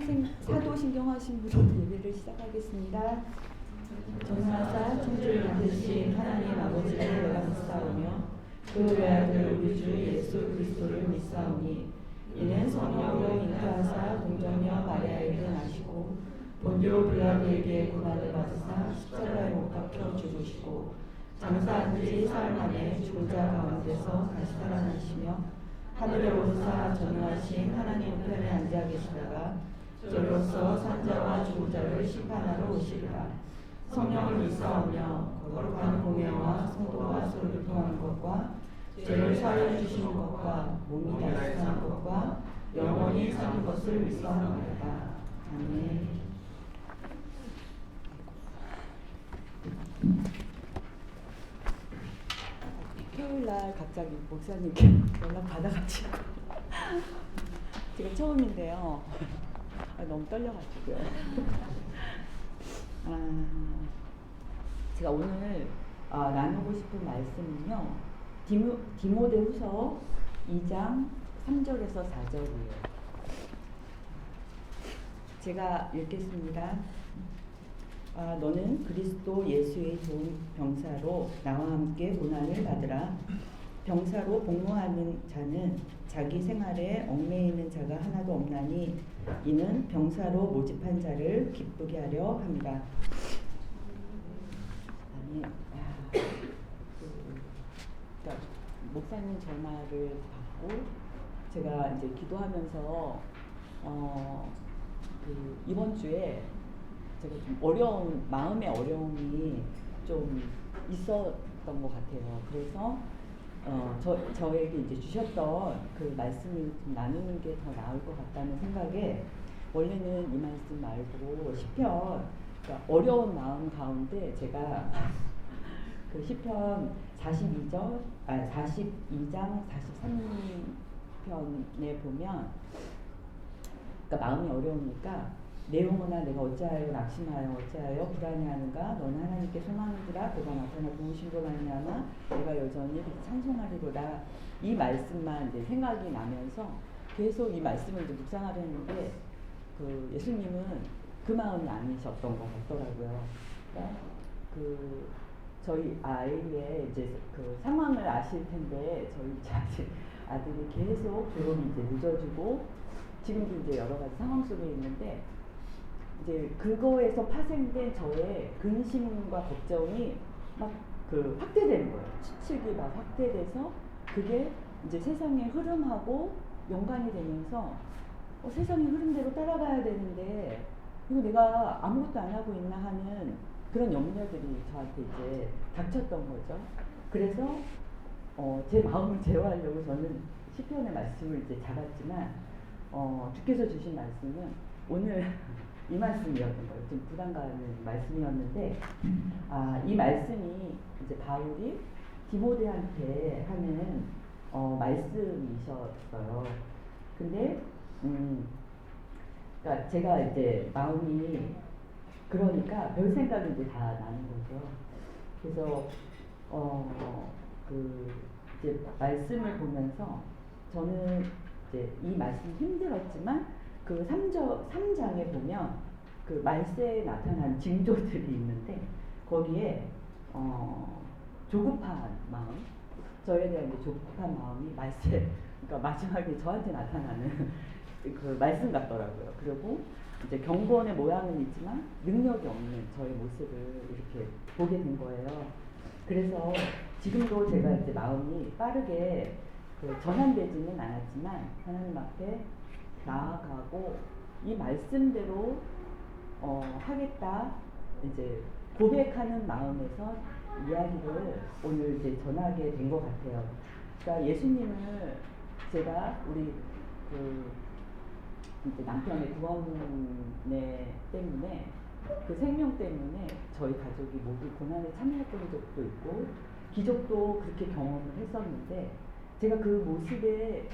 사도신경하심부터 예배를 시작하겠습니다. 전능하사 천지를 만드신 하나님 아버지를 내가 믿사오며 그 외아들 우리 주 예수 그리스도를 믿사오니 이는 성령으로 잉태하사 동정녀 마리아에게 나시고 본디오 빌라도에게 고난을 받으사 십자가에 못 박혀 죽으시고 장사한 지 사흘 만에 죽은 자 가운데서 다시 살아나시며 하늘에 오르사 전능하신 하나님 우편에 앉아 계시다가 저로서 산자와 죽은 자를 심판하러 오시리라. 성령을 믿사오며 거룩한 공예와 성도와 서로 통하는 것과 죄를 사하여 주시는 것과 몸이 다시 사는 것과 영원히 사는 것을 믿사옵나이다. 아멘. 토요일날 갑자기 목사님께 연락 받아가지고 제가 처음인데요. 너무 떨려가지고요. 제가 오늘 나누고 싶은 말씀은요, 디모데후서 2장 3절에서 4절이에요. 제가 읽겠습니다. 너는 그리스도 예수의 좋은 병사로 나와 함께 고난을 받으라. 병사로 복무하는 자는 자기 생활에 얽매이는 자가 하나도 없나니 이는 병사로 모집한 자를 기쁘게 하려 합니다. 아니, 그러니까 목사님 전화를 받고 제가 이제 기도하면서 이번 주에 제가 좀 마음의 어려움이 좀 있었던 것 같아요. 그래서 저에게 이제 주셨던 그 말씀을 좀 나누는 게 더 나을 것 같다는 생각에 원래는 이 말씀 말고 시편, 그러니까 어려운 마음 가운데 제가 그 시편 42장 43편에 보면, 그러니까 마음이 어려우니까 내용으로나 내가 어찌하여 낙심하여 어찌하여 불안해하는가 너는 하나님께 소망하느라 그가 나타나 도우심으로 말미암아 내가 여전히 찬송하리로다. 이 말씀만 이제 생각이 나면서 계속 이 말씀을 이제 묵상하려 했는데 그 예수님은 그 마음이 아니셨던 것 같더라고요. 그러니까 그 저희 아이의 이제 그 상황을 아실 텐데 저희 아들이 계속 졸업이 이제 늦어지고 지금도 이제 여러 가지 상황 속에 있는데 이제 그거에서 파생된 저의 근심과 걱정이 막 그 확대되는 거예요. 추측이 막 확대돼서 그게 이제 세상의 흐름하고 연관이 되면서 세상의 흐름대로 따라가야 되는데 이거 내가 아무것도 안 하고 있나 하는 그런 염려들이 저한테 이제 닥쳤던 거죠. 그래서 제 마음을 제어하려고 저는 시편의 말씀을 이제 잡았지만 주께서 주신 말씀은 오늘 이 말씀이었던 거예요. 좀 부담 가는 말씀이었는데, 이 말씀이 이제 바울이 디모데한테 하는 말씀이셨어요. 근데 그러니까 제가 이제 마음이 그러니까 별 생각이 이제 다 나는 거죠. 그래서 이제 말씀을 보면서 저는 이제 이 말씀이 힘들었지만 그 3장에 보면 그 말세에 나타난 징조들이 있는데 거기에 조급한 마음, 저에 대한 조급한 마음이 말세, 그러니까 마지막에 저한테 나타나는 그 말씀 같더라고요. 그리고 이제 경건의 모양은 있지만 능력이 없는 저의 모습을 이렇게 보게 된 거예요. 그래서 지금도 제가 이제 마음이 빠르게 전환되지는 않았지만 하나님 앞에 나아가고 이 말씀대로 하겠다 이제 고백하는 마음에서 이야기를 오늘 이제 전하게 된 것 같아요. 그러니까 예수님을 제가 우리 이제 남편의 구원에 때문에 그 생명 때문에 저희 가족이 모두 고난에 참여했던 적도 있고 기적도 그렇게 경험을 했었는데 제가 그 모습에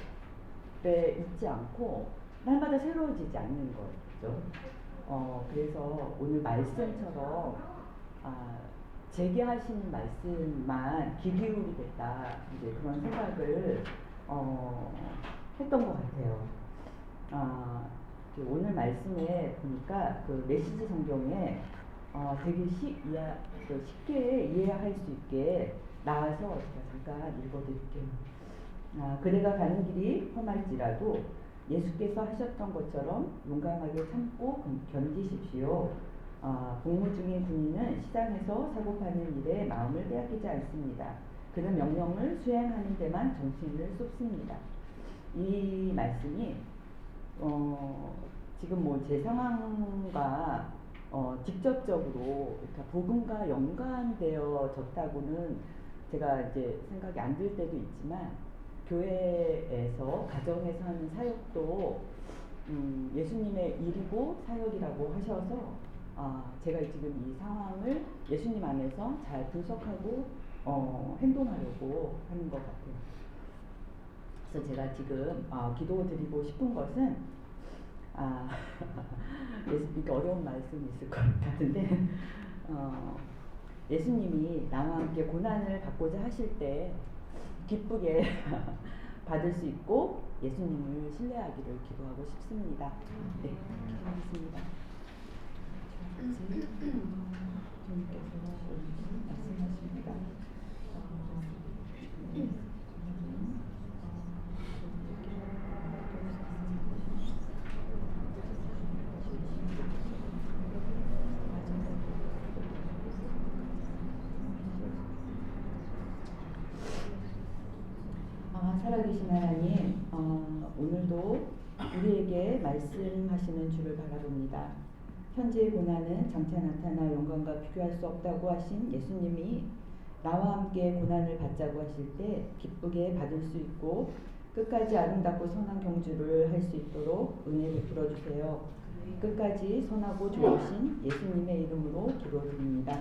있지 않고 날마다 새로워지지 않는 거죠. 그래서 오늘 말씀처럼 제게 하시는 말씀만 귀 기울이겠다 이제 그런 생각을 했던 것 같아요. 오늘 말씀에 보니까 그 메시지 성경에 되게 쉽게 이해할 수 있게 나와서 제가 잠깐 읽어드릴게요. 그대가 가는 길이 험할지라도 예수께서 하셨던 것처럼 용감하게 참고 견디십시오. 복무 중인 군인은 시장에서 사고 파는 일에 마음을 빼앗기지 않습니다. 그는 명령을 수행하는 데만 정신을 쏟습니다. 이 말씀이 지금 뭐 제 상황과 직접적으로 그러니까 복음과 연관되어졌다고는 제가 이제 생각이 안 들 때도 있지만, 교회에서 가정에서 하는 사역도 예수님의 일이고 사역이라고 하셔서 제가 지금 이 상황을 예수님 안에서 잘 분석하고 행동하려고 하는 것 같아요. 그래서 제가 지금 기도드리고 싶은 것은 이렇게 어려운 말씀이 있을 것 같은데 예수님이 나와 함께 고난을 받고자 하실 때 기쁘게 받을 수 있고 예수님을 신뢰하기를 기도하고 싶습니다. 네, 기도하겠습니다. 주님께서 말씀하십니다. 살아계신 하나님, 오늘도 우리에게 말씀하시는 주를 바라봅니다. 현재의 고난은 장차 나타날 영광과 비교할 수 없다고 하신 예수님이 나와 함께 고난을 받자고 하실 때 기쁘게 받을 수 있고 끝까지 아름답고 선한 경주를 할 수 있도록 은혜 베풀어 주세요. 끝까지 선하고 좋으신 예수님의 이름으로 기도드립니다.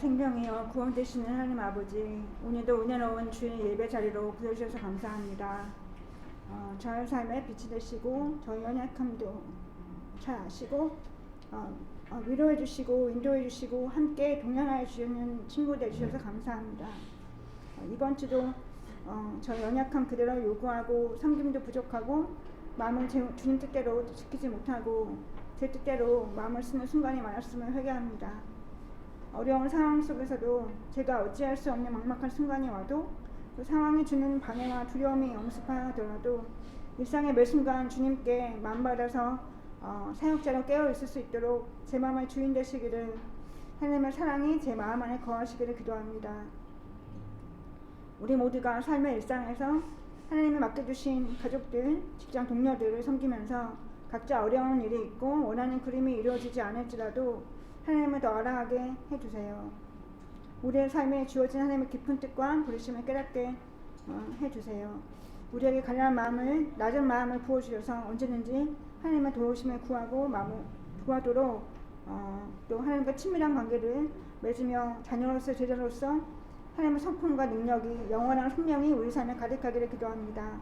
생명이여 구원 되시는 하나님 아버지, 오늘도 은혜로운 주의 예배 자리로 부여주셔서 감사합니다. 저의 삶에 빛이 되시고 저의 연약함도 잘 아시고 위로해 주시고 인도해 주시고 함께 동행하여 주시는 친구 되주셔서 감사합니다. 이번 주도 저의 연약함 그대로 요구하고 섬김도 부족하고 마음을 주님 뜻대로 지키지 못하고 제 뜻대로 마음을 쓰는 순간이 많았음을 회개합니다. 어려운 상황 속에서도 제가 어찌할 수 없는 막막한 순간이 와도 그 상황이 주는 방해와 두려움이 엄습하더라도 일상의 매 순간 주님께 마음받아서 사역자로 깨어 있을 수 있도록 제 마음의 주인 되시기를, 하나님의 사랑이 제 마음 안에 거하시기를 기도합니다. 우리 모두가 삶의 일상에서 하나님이 맡겨주신 가족들, 직장 동료들을 섬기면서 각자 어려운 일이 있고 원하는 그림이 이루어지지 않을지라도 하나님을 더 알아가게 해주세요. 우리의 삶에 주어진 하나님의 깊은 뜻과 부르심을 깨닫게 해주세요. 우리에게 가난한 마음을, 낮은 마음을 부어주셔서 언제든지 하나님의 도우심을 구하도록 또 하나님과 친밀한 관계를 맺으며 자녀로서 제자로서 하나님의 성품과 능력이, 영원한 생명이 우리 삶에 가득하기를 기도합니다.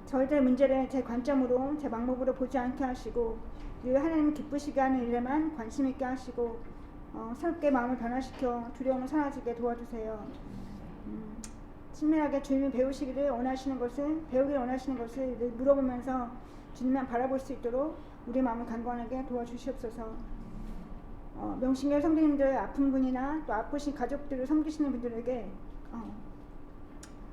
저희들의 문제를 제 관점으로, 제 방법으로 보지 않게 하시고 늘 하나님 기쁘시게 하는 일에만 관심 있게 하시고 새롭게 마음을 변화시켜 두려움을 사라지게 도와주세요. 친밀하게 주님이 배우기를 원하시는 것을 늘 물어보면서 주님만 바라볼 수 있도록 우리 마음을 강건하게 도와주시옵소서. 명신교회 성도님들, 아픈 분이나 또 아프신 가족들을 섬기시는 분들에게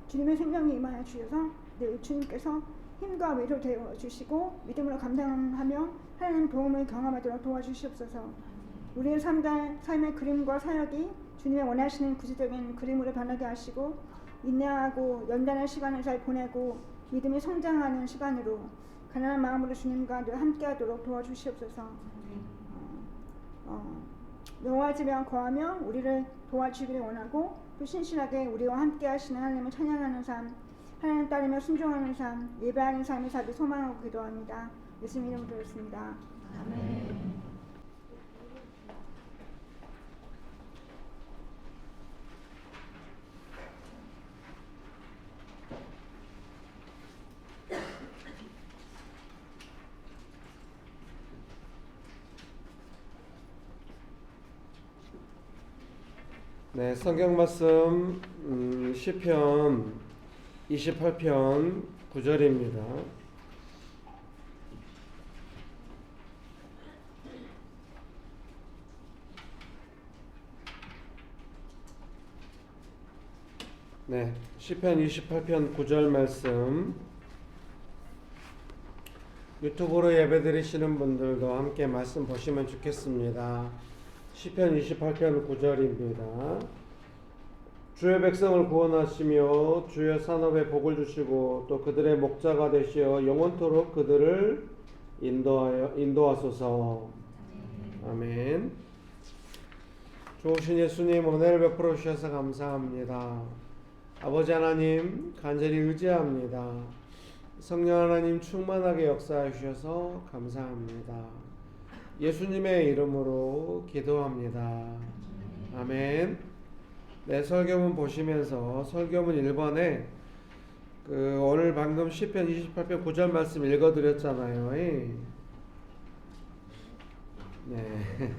주님의 생명이 임하여 주셔서 늘 주님께서 힘과 위로 되어 주시고 믿음으로 감당하며 하나님 도움을 경험하도록 도와주시옵소서. 우리의 삶의 그림과 사역이 주님의 원하시는 구체적인 그림으로 변하게 하시고 인내하고 연단의 시간을 잘 보내고 믿음이 성장하는 시간으로 가난한 마음으로 주님과 늘 함께하도록 도와주시옵소서. 여호와 집에 거하며 우리를 도와주기를 원하고 또 신실하게 우리와 함께하시는 하나님을 찬양하는 삶, 하나님 따르며 순종하는 삶, 예배하는 삶을 살기 소망하고 기도합니다. 예수님 이름으로 드렸습니다. 아멘. 네, 성경 말씀 시편 28편 9절입니다. 네, 시편 28편 9절 말씀, 유튜브로 예배드리시는 분들도 함께 말씀 보시면 좋겠습니다. 시편 28편 9절입니다. 주의 백성을 구원하시며 주의 산업에 복을 주시고 또 그들의 목자가 되시어 영원토록 그들을 인도하소서. 아멘. 좋으신 예수님, 은혜를 베풀어 주셔서 감사합니다. 아버지 하나님, 간절히 의지합니다. 성령 하나님 충만하게 역사해 주셔서 감사합니다. 예수님의 이름으로 기도합니다. 아멘. 네, 설교문 보시면서 설교문 1번에 오늘 방금 시편 28편 9절 말씀 읽어드렸잖아요. 네.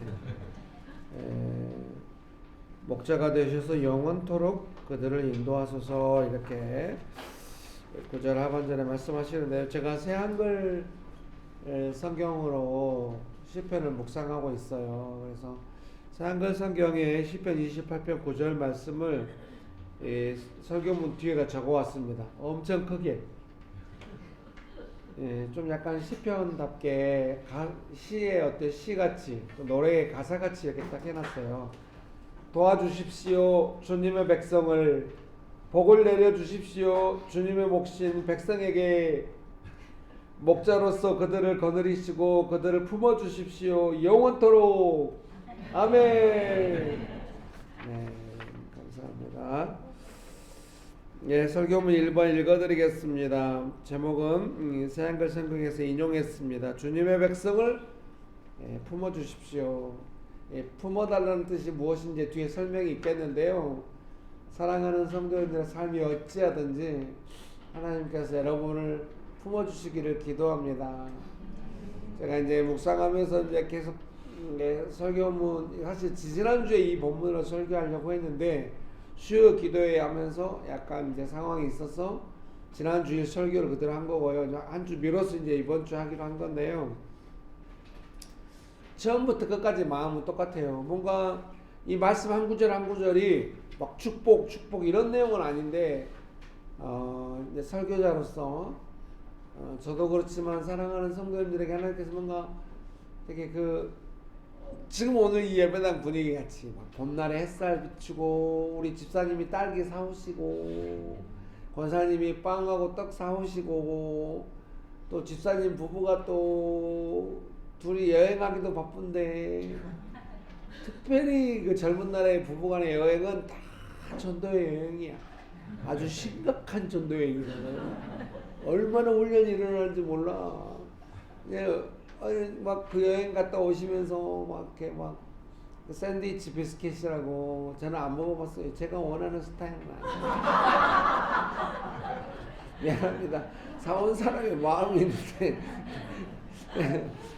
목자가 되셔서 영원토록 그들을 인도하소서, 이렇게 9절 하반절에 말씀하시는데요. 제가 새 한글 성경으로 시편을 묵상하고 있어요. 그래서 새 한글 성경에 시편 28편 9절 말씀을 설교문 뒤에가 적어왔습니다. 엄청 크게. 좀 약간 시편답게 시의 어떤 시같이, 노래의 가사같이 이렇게 딱 해놨어요. 도와주십시오, 주님의 백성을. 복을 내려주십시오, 주님의 몫인 백성에게. 목자로서 그들을 거느리시고 그들을 품어주십시오, 영원토록. 아멘. 네, 감사합니다. 예, 설교문 1번 읽어드리겠습니다. 제목은 새한글 성경에서 인용했습니다. 주님의 백성을 품어주십시오. 품어달라는 뜻이 무엇인지 뒤에 설명이 있겠는데요. 사랑하는 성도님들의 삶이 어찌하든지 하나님께서 여러분을 품어주시기를 기도합니다. 제가 이제 묵상하면서 이제 계속 설교문, 사실 지난주에 이 본문을 설교하려고 했는데 수요 기도회 하면서 약간 이제 상황이 있어서 지난주에 설교를 그대로 한 거고요. 한 주 미뤄서 이제 이번 주 하기로 한 건데요. 처음부터 끝까지 마음은 똑같아요. 뭔가 이 말씀 한 구절 한 구절이 막 축복 이런 내용은 아닌데 이제 설교자로서 저도 그렇지만 사랑하는 성도님들에게 하나님께서 뭔가 되게 지금 오늘 이 예배당 분위기 같이 막 봄날에 햇살 비추고 우리 집사님이 딸기 사오시고 권사님이 빵하고 떡 사오시고 또 집사님 부부가 또 둘이 여행하기도 바쁜데 특별히 그 젊은 날의 부부간의 여행은 다 전도 여행이야. 아주 심각한 전도 여행이잖아요. 얼마나 훈련이 일어나는지 몰라. 막 그 여행 갔다 오시면서 막 이렇게 막 그 샌드위치 비스킷이라고 저는 안 먹어봤어요. 제가 원하는 스타일은 아니에요. 미안합니다. 사온 사람의 마음이 있는데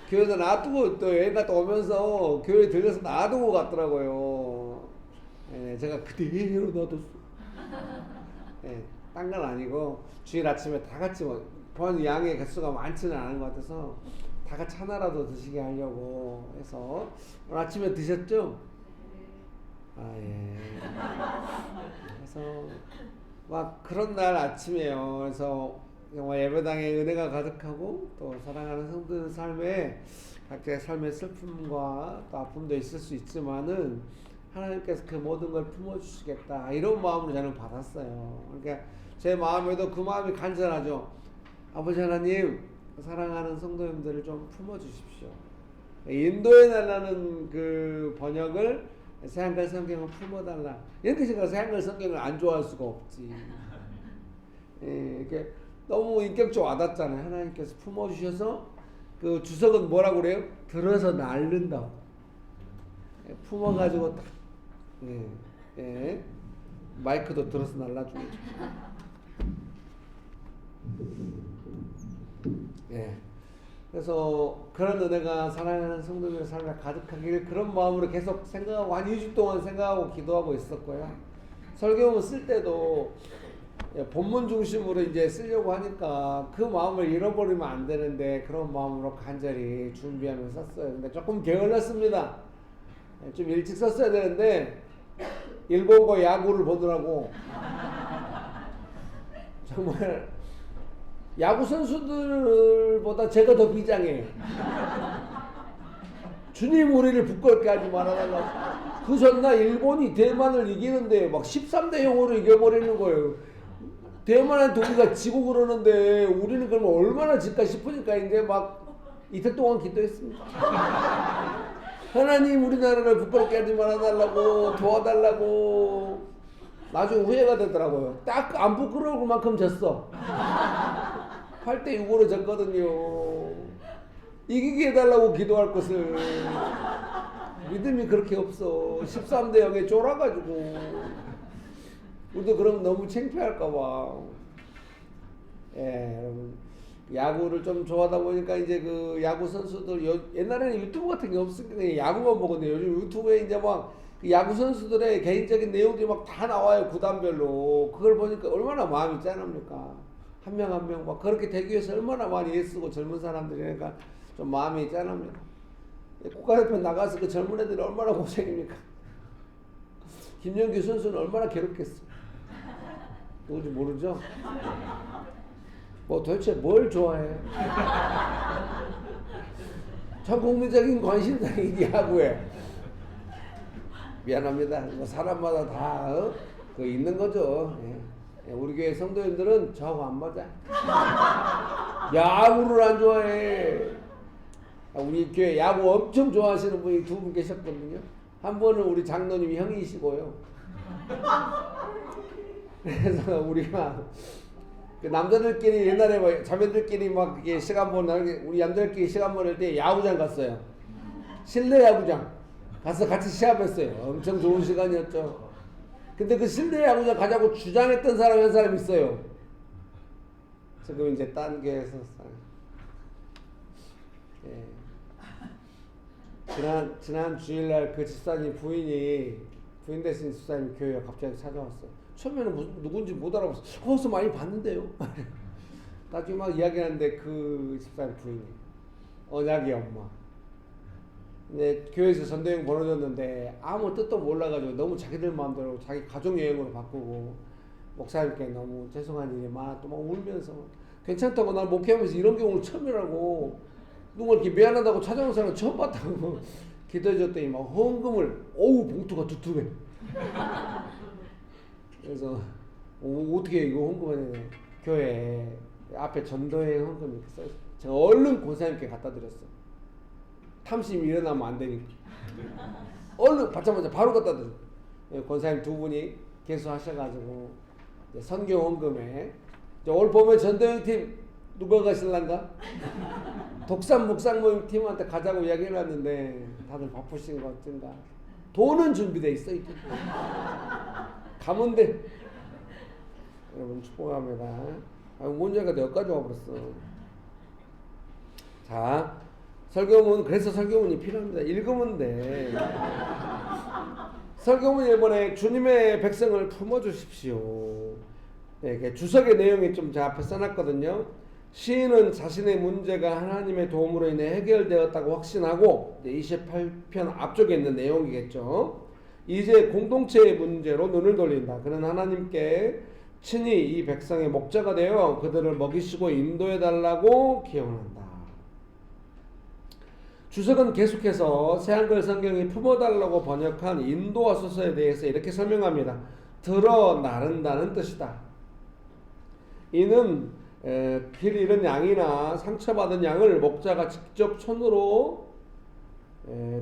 교회에서 놔두고 또 여행 갔다 오면서 교회 들려서 놔두고 갔더라고요. 제가 그대로 놔뒀어. 딴 건 아니고 주일 아침에 다 같이 본 양의 개수가 많지는 않은 것 같아서 다 같이 하나라도 드시게 하려고 해서 오늘 아침에 드셨죠? 예. 그래서 막 그런 날 아침이에요. 그래서 정말 예배당에 은혜가 가득하고 또 사랑하는 성도들 삶에 각자의 삶의 슬픔과 또 아픔도 있을 수 있지만은 하나님께서 그 모든 걸 품어주시겠다 이런 마음으로 저는 받았어요. 그러니까 제 마음에도 그 마음이 간절하죠. 아버지 하나님, 사랑하는 성도님들을 좀 품어주십시오. 인도해달라는 그 번역을 새한글 성경을 품어달라. 이렇게 제가 새한글 성경을 안 좋아할 수가 없지. 이렇게 너무 인격적으로 와닿잖아요. 하나님께서 품어주셔서 그 주석은 뭐라고 그래요? 들어서 날른다. 품어가지고 딱 마이크도 들어서 날라주겠죠. 그래서 그런 은혜가 사랑하는 성도들의 삶에 가득하길 그런 마음으로 계속 생각하고 한 2주 동안 생각하고 기도하고 있었고요. 설교문 쓸 때도 본문 중심으로 이제 쓰려고 하니까 그 마음을 잃어버리면 안 되는데 그런 마음으로 간절히 준비하면서 썼어요. 근데 조금 게을렀습니다. 좀 일찍 썼어야 되는데 일본과 야구를 보느라고 정말 야구 선수들보다 제가 더 비장해요. 주님 우리를 부끄럽게 하지 말아달라고. 그 전날 일본이 대만을 이기는데 막 13대 0으로 이겨버리는 거예요. 대만한테 우리가 지고 그러는데 우리는 그러면 얼마나 질까 싶으니까 이제 막 이틀 동안 기도했습니다. 하나님 우리나라를 부끄럽게 하지 말아달라고 도와달라고. 나중에 후회가 되더라고요. 딱 안 부끄러울 만큼 졌어. 8대 6으로 졌거든요. 이기게 해달라고 기도할 것을 믿음이 그렇게 없어. 13대 0에 쫄아가지고 우리도 그러면 너무 창피할까봐. 여러분 야구를 좀 좋아하다 보니까 이제 그 야구 선수들 옛날에는 유튜브 같은 게 없으니까 야구만 보거든요. 요즘 유튜브에 이제 막 그 야구 선수들의 개인적인 내용들이 막 다 나와요. 구단별로. 그걸 보니까 얼마나 마음이 짠합니까? 한 명 한 명 막 그렇게 되기 위해서 얼마나 많이 애쓰고 젊은 사람들이니까 좀 마음이 짠합니다. 국가대표 나가서 그 젊은 애들이 얼마나 고생입니까? 김연규 선수는 얼마나 괴롭겠어. 누군지 모르죠? 뭐 도대체 뭘 좋아해? 전 국민적인 관심사인 야구에. 미안합니다. 뭐 사람마다 다 그 있는 거죠. 우리 교회 성도님들은 저하고 안 맞아. 야구를 안 좋아해. 우리 교회 야구 엄청 좋아하시는 분이 두 분 계셨거든요. 한 분은 우리 장로님이 형이시고요. 그래서 우리가 그 남자들끼리 옛날에 뭐 자매들끼리 막 이게 시간 보내 우리 남자들끼리 시간 보낼 때 야구장 갔어요. 실내 야구장. 가서 같이 시합했어요. 엄청 좋은 시간이었죠. 근데 그 실내 야구장 가자고 주장했던 사람이 한 사람 있어요. 지금 이제 딴 교회에서 예. 지난 주일날 그 집사님 부인 되신 집사님 교회에 갑자기 찾아왔어요. 처음에는 누군지 못 알아봤어. 어디서 많이 봤는데요. 나중에 막 이야기하는데 그 집사님 부인이 언약의 엄마. 근데 교회에서 전도여행 보내줬는데 아무 뜻도 몰라가지고 너무 자기들 마음대로 자기 가족 여행으로 바꾸고 목사님께 너무 죄송한 일이 많아 또 막 울면서 괜찮다고 난 목회하면서 이런 경우는 처음이라고 누가 이렇게 미안하다고 찾아온 사람은 처음 봤다고 기도해줬더니 막 헌금을 어우 봉투가 두툼해. 그래서 어떻게 이거 헌금하냐 교회 앞에 전도여행 헌금이 있어요. 제가 얼른 권사님께 갖다 드렸어. 탐심이 일어나면 안 되니까. 얼른 받자마자 바로 갖다 드려. 권사님 두 분이 개수하셔가지고 선교 헌금에 올 봄에 전도여행 팀 누가 가실란가? 독산 묵상 모임 팀한테 가자고 이야기해놨는데 다들 바쁘신 것 같은가. 돈은 준비돼 있어. 가면 돼. 여러분 축복합니다. 문제가 여기까지 와버렸어. 자, 설교문 그래서 설교문이 필요합니다. 읽으면 돼. 설교문 1번에 주님의 백성을 품어주십시오. 네, 주석의 내용이 좀 제 앞에 써놨거든요. 시인은 자신의 문제가 하나님의 도움으로 인해 해결되었다고 확신하고 28편 앞쪽에 있는 내용이겠죠. 이제 공동체의 문제로 눈을 돌린다. 그는 하나님께 친히 이 백성의 목자가 되어 그들을 먹이시고 인도해달라고 기원한다. 주석은 계속해서 새한글 성경이 품어달라고 번역한 인도하소서에 대해서 이렇게 설명합니다. 들어 나른다는 뜻이다. 이는 길 잃은 양이나 상처받은 양을 목자가 직접 손으로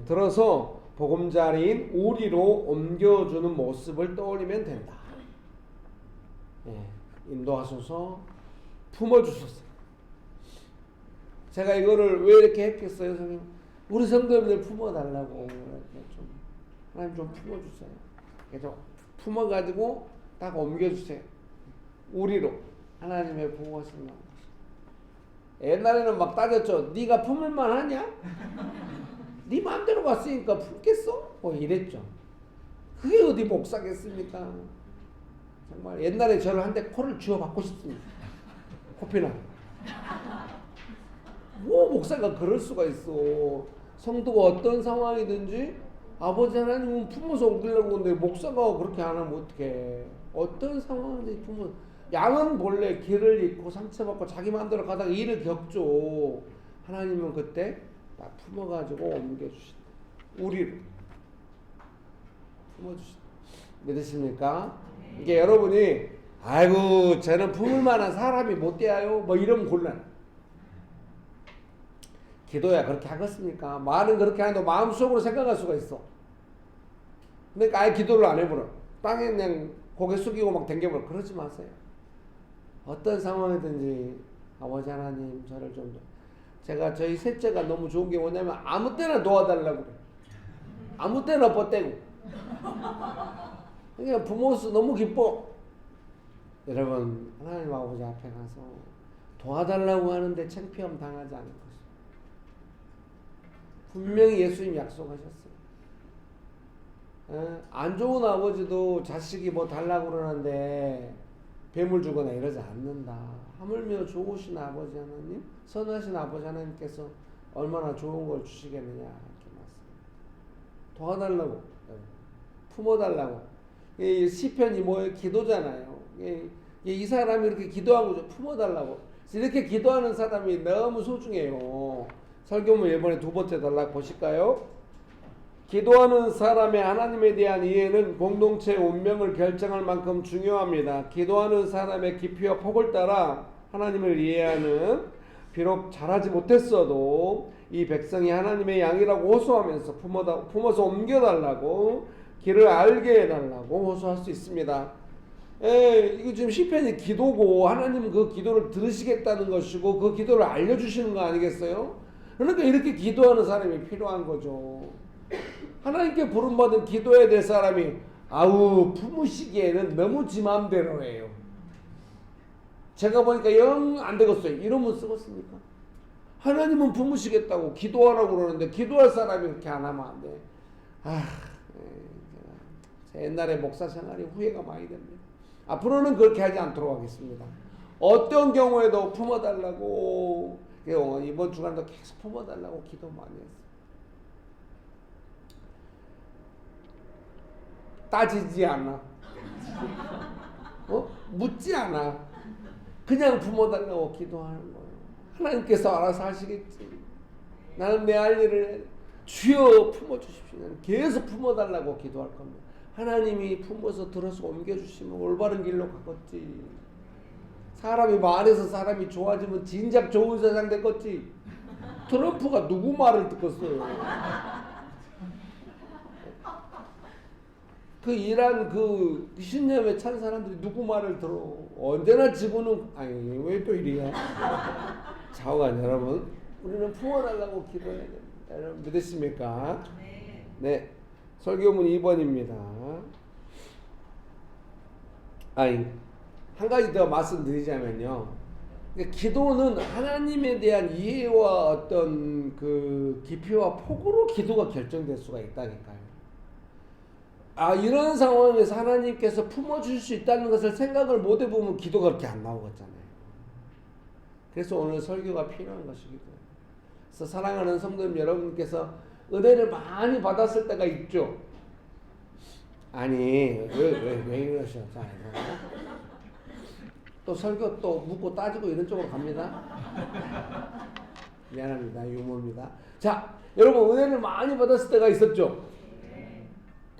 들어서 보금자리인 우리로 옮겨주는 모습을 떠올리면 된다. 인도하소서, 품어주소서. 제가 이거를 왜 이렇게 했겠어요, 선생님? 우리 성도님들 품어달라고 좀 하나님 좀 품어주세요. 그래서 품어가지고 딱 옮겨주세요. 우리로 하나님의 보호하시는 것. 옛날에는 막 따졌죠. 네가 품을만 하냐? 네 마음대로 갔으니까 품겠어? 뭐 이랬죠. 그게 어디 목사겠습니까? 정말 옛날에 저를 한 대 코를 쥐어 받고 싶습니다. 코피나. 뭐 목사가 그럴 수가 있어. 성도가 어떤 상황이든지 아버지 하나님은 품어서 옮기려고 하는데 목사가 그렇게 안 하면 어떡해. 어떤 상황이든지 품어. 양은 본래 길을 잃고 상처받고 자기 마음대로 가다가 일을 겪죠. 하나님은 그때 다 품어가지고 옮겨주신다. 우리를 품어주신다. 믿으십니까? 이게 여러분이 아이고 저는 품을 만한 사람이 못 돼요 뭐 이러면 곤란. 기도야 그렇게 하겠습니까? 말은 그렇게 하는데 마음속으로 생각할 수가 있어. 그러니까 아예 기도를 안 해버려. 땅에 그냥 고개 숙이고 막 댕겨버려. 그러지 마세요. 어떤 상황이든지 아버지 하나님 저를 좀 제가 저희 셋째가 너무 좋은 게 뭐냐면 아무 때나 도와달라고 그래. 아무 때나 뻗대고. 그러니까 부모로서 너무 기뻐. 여러분 하나님 아버지 앞에 가서 도와달라고 하는데 창피함 당하지 않을 것입니다. 분명히 예수님 약속하셨어요. 안 좋은 아버지도 자식이 뭐 달라고 그러는데 뱀을 주거나 이러지 않는다. 하물며 좋으신 아버지 하나님, 선하신 아버지 하나님께서 얼마나 좋은 걸 주시겠느냐 이렇게 말씀. 도와달라고, 품어달라고. 이 시편이 뭐예요? 기도잖아요. 이 사람이 이렇게 기도한 거죠. 품어달라고. 이렇게 기도하는 사람이 너무 소중해요. 설교문 1번에 두 번째 단락 보실까요? 기도하는 사람의 하나님에 대한 이해는 공동체 운명을 결정할 만큼 중요합니다. 기도하는 사람의 깊이와 폭을 따라 하나님을 이해하는 비록 잘하지 못했어도 이 백성이 하나님의 양이라고 호소하면서 품어서 옮겨달라고 길을 알게 해달라고 호소할 수 있습니다. 이거 지금 시편이 기도고 하나님은 그 기도를 들으시겠다는 것이고 그 기도를 알려주시는 거 아니겠어요? 그러니까 이렇게 기도하는 사람이 필요한 거죠. 하나님께 부름받은 기도해야 될 사람이 아우 품으시기에는 너무 지 마음대로 해요. 제가 보니까 영 안 되겠어요. 이러면 쓰겠습니까? 하나님은 품으시겠다고 기도하라고 그러는데 기도할 사람이 그렇게 안 하면 안 돼. 제가 옛날에 목사 생활이 후회가 많이 됩니다. 앞으로는 그렇게 하지 않도록 하겠습니다. 어떤 경우에도 품어달라고 이번 주간도 계속 품어달라고 기도 많이 했어요. 따지지 않아. 묻지 않아. 그냥 품어달라고 기도하는 거예요. 하나님께서 알아서 하시겠지. 나는 내 할 일을 주여 품어주십시오. 나는 계속 품어달라고 기도할 겁니다. 하나님이 품어서 들어서 옮겨주시면 올바른 길로 가겠지. 사람이 말해서 사람이 좋아지면 진작 좋은 세상 됐겠지. 트럼프가 누구 말을 듣겠어요. 그 이란 그 신념에 찬 사람들이 누구 말을 들어. 언제나 지구는 아니 왜 또 이리야. 좌우간 여러분, 우리는 품어달라고 기도해야 됩니다. 여러분 믿으십니까? 네. 설교문 2번입니다. 한 가지 더 말씀드리자면요. 기도는 하나님에 대한 이해와 어떤 그 깊이와 폭으로 기도가 결정될 수가 있다니까요. 이런 상황에서 하나님께서 품어줄 수 있다는 것을 생각을 못 해보면 기도가 그렇게 안 나오겠잖아요. 그래서 오늘 설교가 필요한 것이기도 해요. 그래서 사랑하는 성도님 여러분께서 은혜를 많이 받았을 때가 있죠. 아니 왜 이러셔? 또 설교 또 묻고 따지고 이런 쪽으로 갑니다. 미안합니다. 유머입니다. 자, 여러분 은혜를 많이 받았을 때가 있었죠.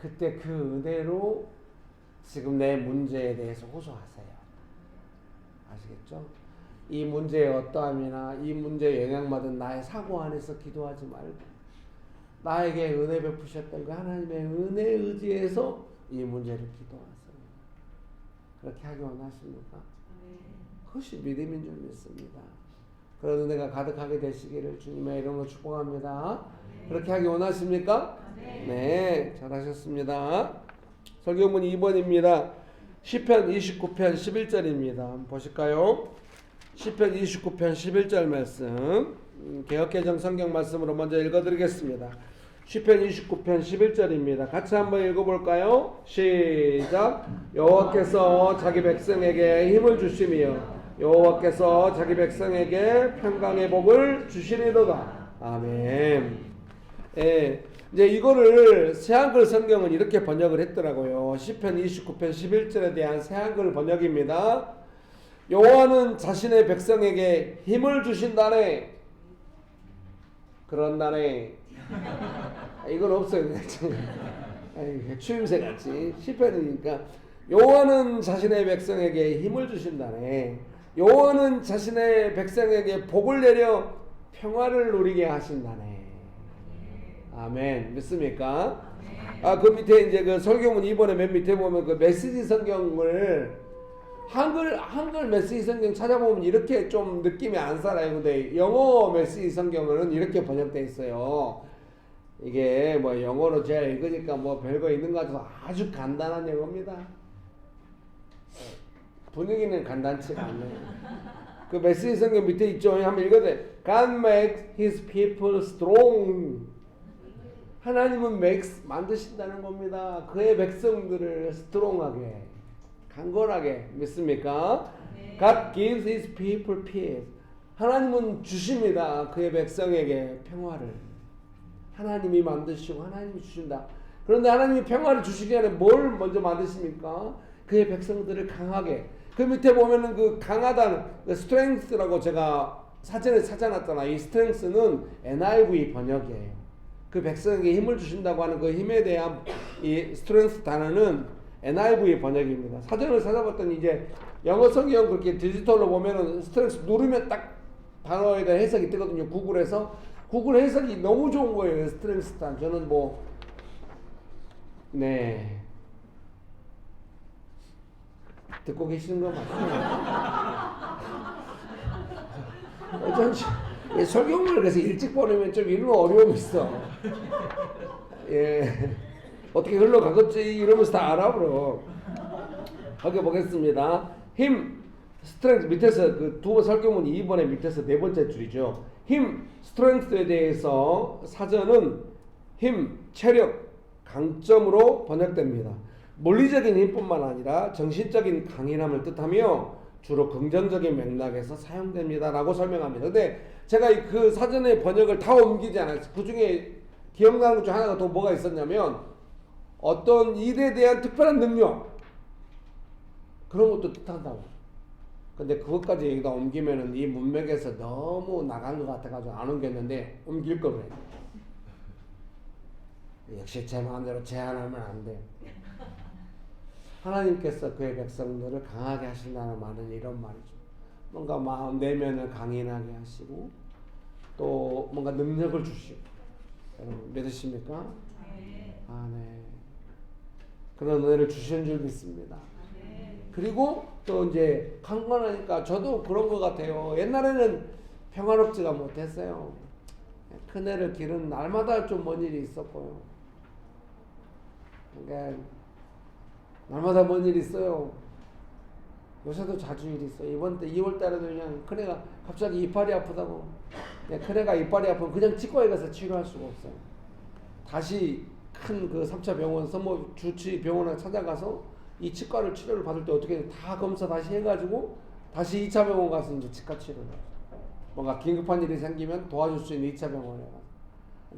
그때 그 은혜로 지금 내 문제에 대해서 호소하세요. 아시겠죠? 이 문제의 어떠함이나 이 문제에 영향받은 나의 사고 안에서 기도하지 말고 나에게 은혜 베푸셨던 그 하나님의 은혜에 의지해서 이 문제를 기도하세요. 그렇게 하기 원하십니까? 그것이 믿음인 줄 믿습니다. 그런 은혜가 가득하게 되시기를 주님의 이름으로 축복합니다. 그렇게 하기 원하십니까? 네, 잘하셨습니다. 설교문 2번입니다. 시편 29편 11절입니다. 한번 보실까요? 시편 29편 11절 말씀, 개역개정 성경 말씀으로 먼저 읽어드리겠습니다. 시편 29편 11절입니다. 같이 한번 읽어볼까요? 시작. 여호와께서 자기 백성에게 힘을 주시며 여호와께서 자기 백성에게 평강의 복을 주시리로다. 아멘. 예, 이제 이거를 새한글 성경은 이렇게 번역을 했더라고요. 시편 29편 11절에 대한 새한글 번역입니다. 여호와는 자신의 백성에게 힘을 주신다네. 그런다네. 이건 없어요. 추임새 같이. 시편이니까 여호와는 자신의 백성에게 힘을 주신다네. 여호와는 자신의 백성에게 복을 내려 평화를 누리게 하신다네. 아멘. 믿습니까? 그 밑에 이제 그 설교문 2번에 맨 밑에 보면 그 메시지 성경을 한글 메시지 성경 찾아보면 이렇게 좀 느낌이 안 살아요. 근데 영어 메시지 성경은 이렇게 번역되어 있어요. 이게 뭐 영어로 제가 읽으니까 뭐 별거 있는 것 같아서 아주 간단한 영어입니다. 분위기는 간단치가 않네요. 그 메시지 성경 밑에 있죠. 한번 읽어도 God makes his people strong. 하나님은 만드신다는 겁니다. 그의 백성들을 스트롱하게, 강건하게. 믿습니까? God gives his people peace. 하나님은 주십니다. 그의 백성에게 평화를. 하나님이 만드시고 하나님이 주신다. 그런데 하나님이 평화를 주시기 전에 뭘 먼저 만드십니까? 그의 백성들을 강하게. 그 밑에 보면은 그 강하다는 그 strength라고 제가 사전에 찾아놨잖아. 이 strength는 NIV 번역이에요. 그 백성에게 힘을 주신다고 하는 그 힘에 대한 이 strength 단어는 NIV 번역입니다. 사전을 찾아봤더니 이제 영어 성경 그렇게 디지털로 보면은 strength 누르면 딱 단어에 대한 해석이 뜨거든요. 구글에서. 구글 해석이 너무 좋은 거예요. strength 단. 저는 네. 듣고 계시는 거 맞나요? 설교문을 그래서 일찍 보내면 좀 이런 어려움이 있어. 예. 어떻게 흘러가겠지 이러면서 다 알아버려. 거기 보겠습니다. 힘, 스트렝스 밑에서 그 두 번 설교문 2번의 밑에서 네 번째 줄이죠. 힘, 스트렝스에 대해서 사전은 힘, 체력, 강점으로 번역됩니다. 물리적인 힘뿐만 아니라 정신적인 강인함을 뜻하며 주로 긍정적인 맥락에서 사용됩니다라고 설명합니다. 근데 제가 그 사전의 번역을 다 옮기지 않았어요. 그 중에 기억나는 것 중 하나가 또 뭐가 있었냐면 어떤 일에 대한 특별한 능력 그런 것도 뜻한다고. 근데 그것까지 여기다 옮기면은 이 문맥에서 너무 나간 것 같아가지고 안 옮겼는데 옮길 걸 그래. 역시 제 마음대로 제한하면 안 돼. 하나님께서 그의 백성들을 강하게 하신다는 말은 이런 말이죠. 뭔가 마음 내면을 강인하게 하시고 또 뭔가 능력을 주시고. 여러분 믿으십니까? 아, 네. 그런 은혜를 주신 줄 믿습니다. 그리고 또 이제 강건하니까 저도 그런 것 같아요. 옛날에는 평화롭지가 못했어요. 큰애를 기르는 날마다 좀 뭔 일이 있었고요. 그러니까 날마다 뭔 일이 있어요. 요새도 자주 일이 있어요. 이번 때 2월 달에도 그냥 큰애가 갑자기 이빨이 아프다고. 큰애가 이빨이 아프면 그냥 치과에 가서 치료할 수가 없어요. 다시 큰 그 3차 병원, 서모 주치 병원에 찾아가서 이 치과를 치료를 받을 때 어떻게 다 검사 다시 해가지고 다시 2차 병원 가서 이제 치과 치료를 해요. 뭔가 긴급한 일이 생기면 도와줄 수 있는 2차 병원에 가서.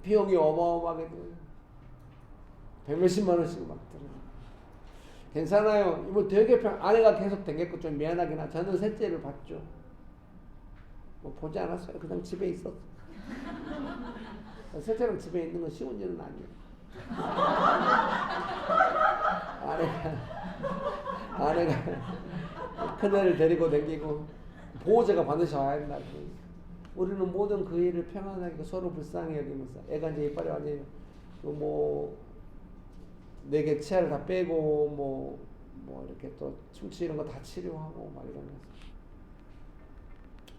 비용이 어마어마하게 들어요. 100몇십만 원씩 막 들어요. 괜찮아요. 뭐 되게 아내가 계속 댕겼고 좀 미안하긴 하나. 저는 셋째를 봤죠. 뭐 보지 않았어요. 그냥 집에 있었어. 셋째랑 집에 있는 건 쉬운 일은 아니에요. 아내가 큰애를 데리고 댕기고 보호자가 반드시 와야 된다고. 우리는 모든 그 일을 평안하게 서로 불쌍히 여기면서 애가 이제 이빨이 완전히 뭐 4개 치아를 다 빼고 뭐 이렇게 또 충치 이런 거 다 치료하고 막 이러면서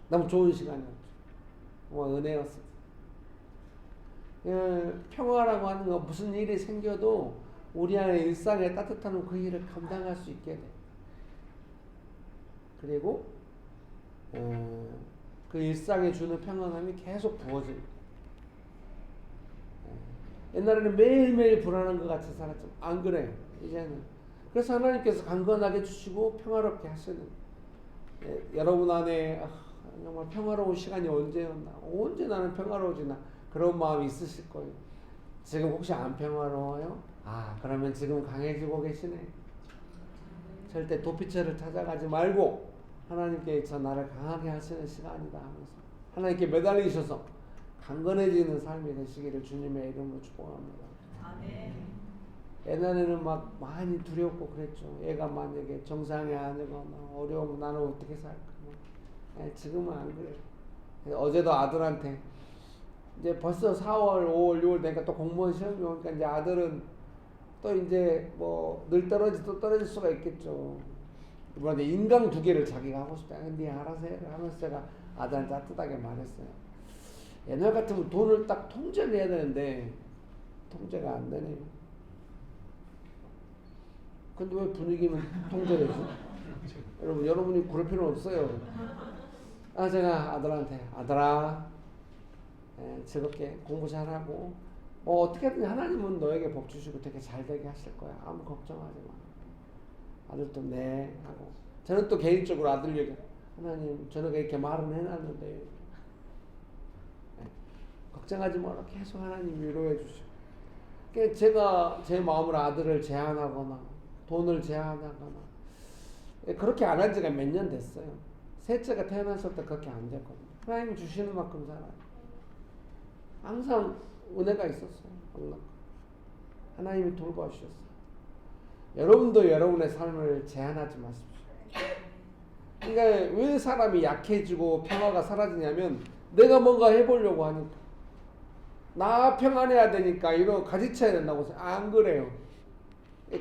너무 좋은 시간이었죠. 뭐 은혜였어요. 평화라고 하는 건 무슨 일이 생겨도 우리 안에 일상에 따뜻한 그 일을 감당할 수 있게 돼. 그리고 그 일상에 주는 평안함이 계속 부어집니다. 옛날에는 매일매일 불안한 것 같이 살았죠. 안 그래요. 이제는. 그래서 하나님께서 강건하게 주시고 평화롭게 하시는. 여러분 안에 정말 평화로운 시간이 언제였나. 언제 나는 평화로워지나. 그런 마음이 있으실 거예요. 지금 혹시 안 평화로워요? 아, 그러면 지금 강해지고 계시네. 절대 도피처를 찾아가지 말고 하나님께 저 나를 강하게 하시는 시간이다 하면서 하나님께 매달리셔서 강건해지는 삶이 되시기를 주님의 이름으로 축복합니다. 아멘. 옛날에는 막 많이 두렵고 그랬죠. 애가 만약에 정상이 아니거나 어려우면 나는 어떻게 살까. 지금은 안 그래요. 어제도 아들한테 이제 벌써 4월, 5월, 6월 되니까 또 공무원 시험이 오니까 이제 아들은 또 이제 뭐 늘 떨어질 수가 있겠죠. 이번에 인강 2개를 자기가 하고 싶다. 근데 알아서 해 하면서 제가 아들한테 따뜻하게 말했어요. 옛날 같으면 돈을 딱 통제를 해야 되는데 통제가 안 되네요. 근데 왜 분위기는 통제되지? 여러분이 그럴 필요 없어요. 제가 아들한테 아들아 즐겁게 공부 잘하고 뭐 어떻게든 하나님은 너에게 복 주시고 되게 잘 되게 하실 거야. 아무 걱정하지 마. 아들도 네 하고 저는 또 개인적으로 아들 얘기 하나님 저는 이렇게 말은 해놨는데 걱정하지 마라. 계속 하나님 위로해 주시고 그러니까 제가 제 마음으로 아들을 제한하거나 돈을 제한하거나 그렇게 안 한 지가 몇 년 됐어요. 셋째가 태어났을 때 그렇게 안 됐거든요. 하나님 주시는 만큼 살아요. 항상 은혜가 있었어요. 하나님이 돌봐주셨어요. 여러분도 여러분의 삶을 제한하지 마십시오. 그러니까 왜 사람이 약해지고 평화가 사라지냐면 내가 뭔가 해보려고 하니까 나 평안해야 되니까 이거 가지쳐야 된다고 안 그래요.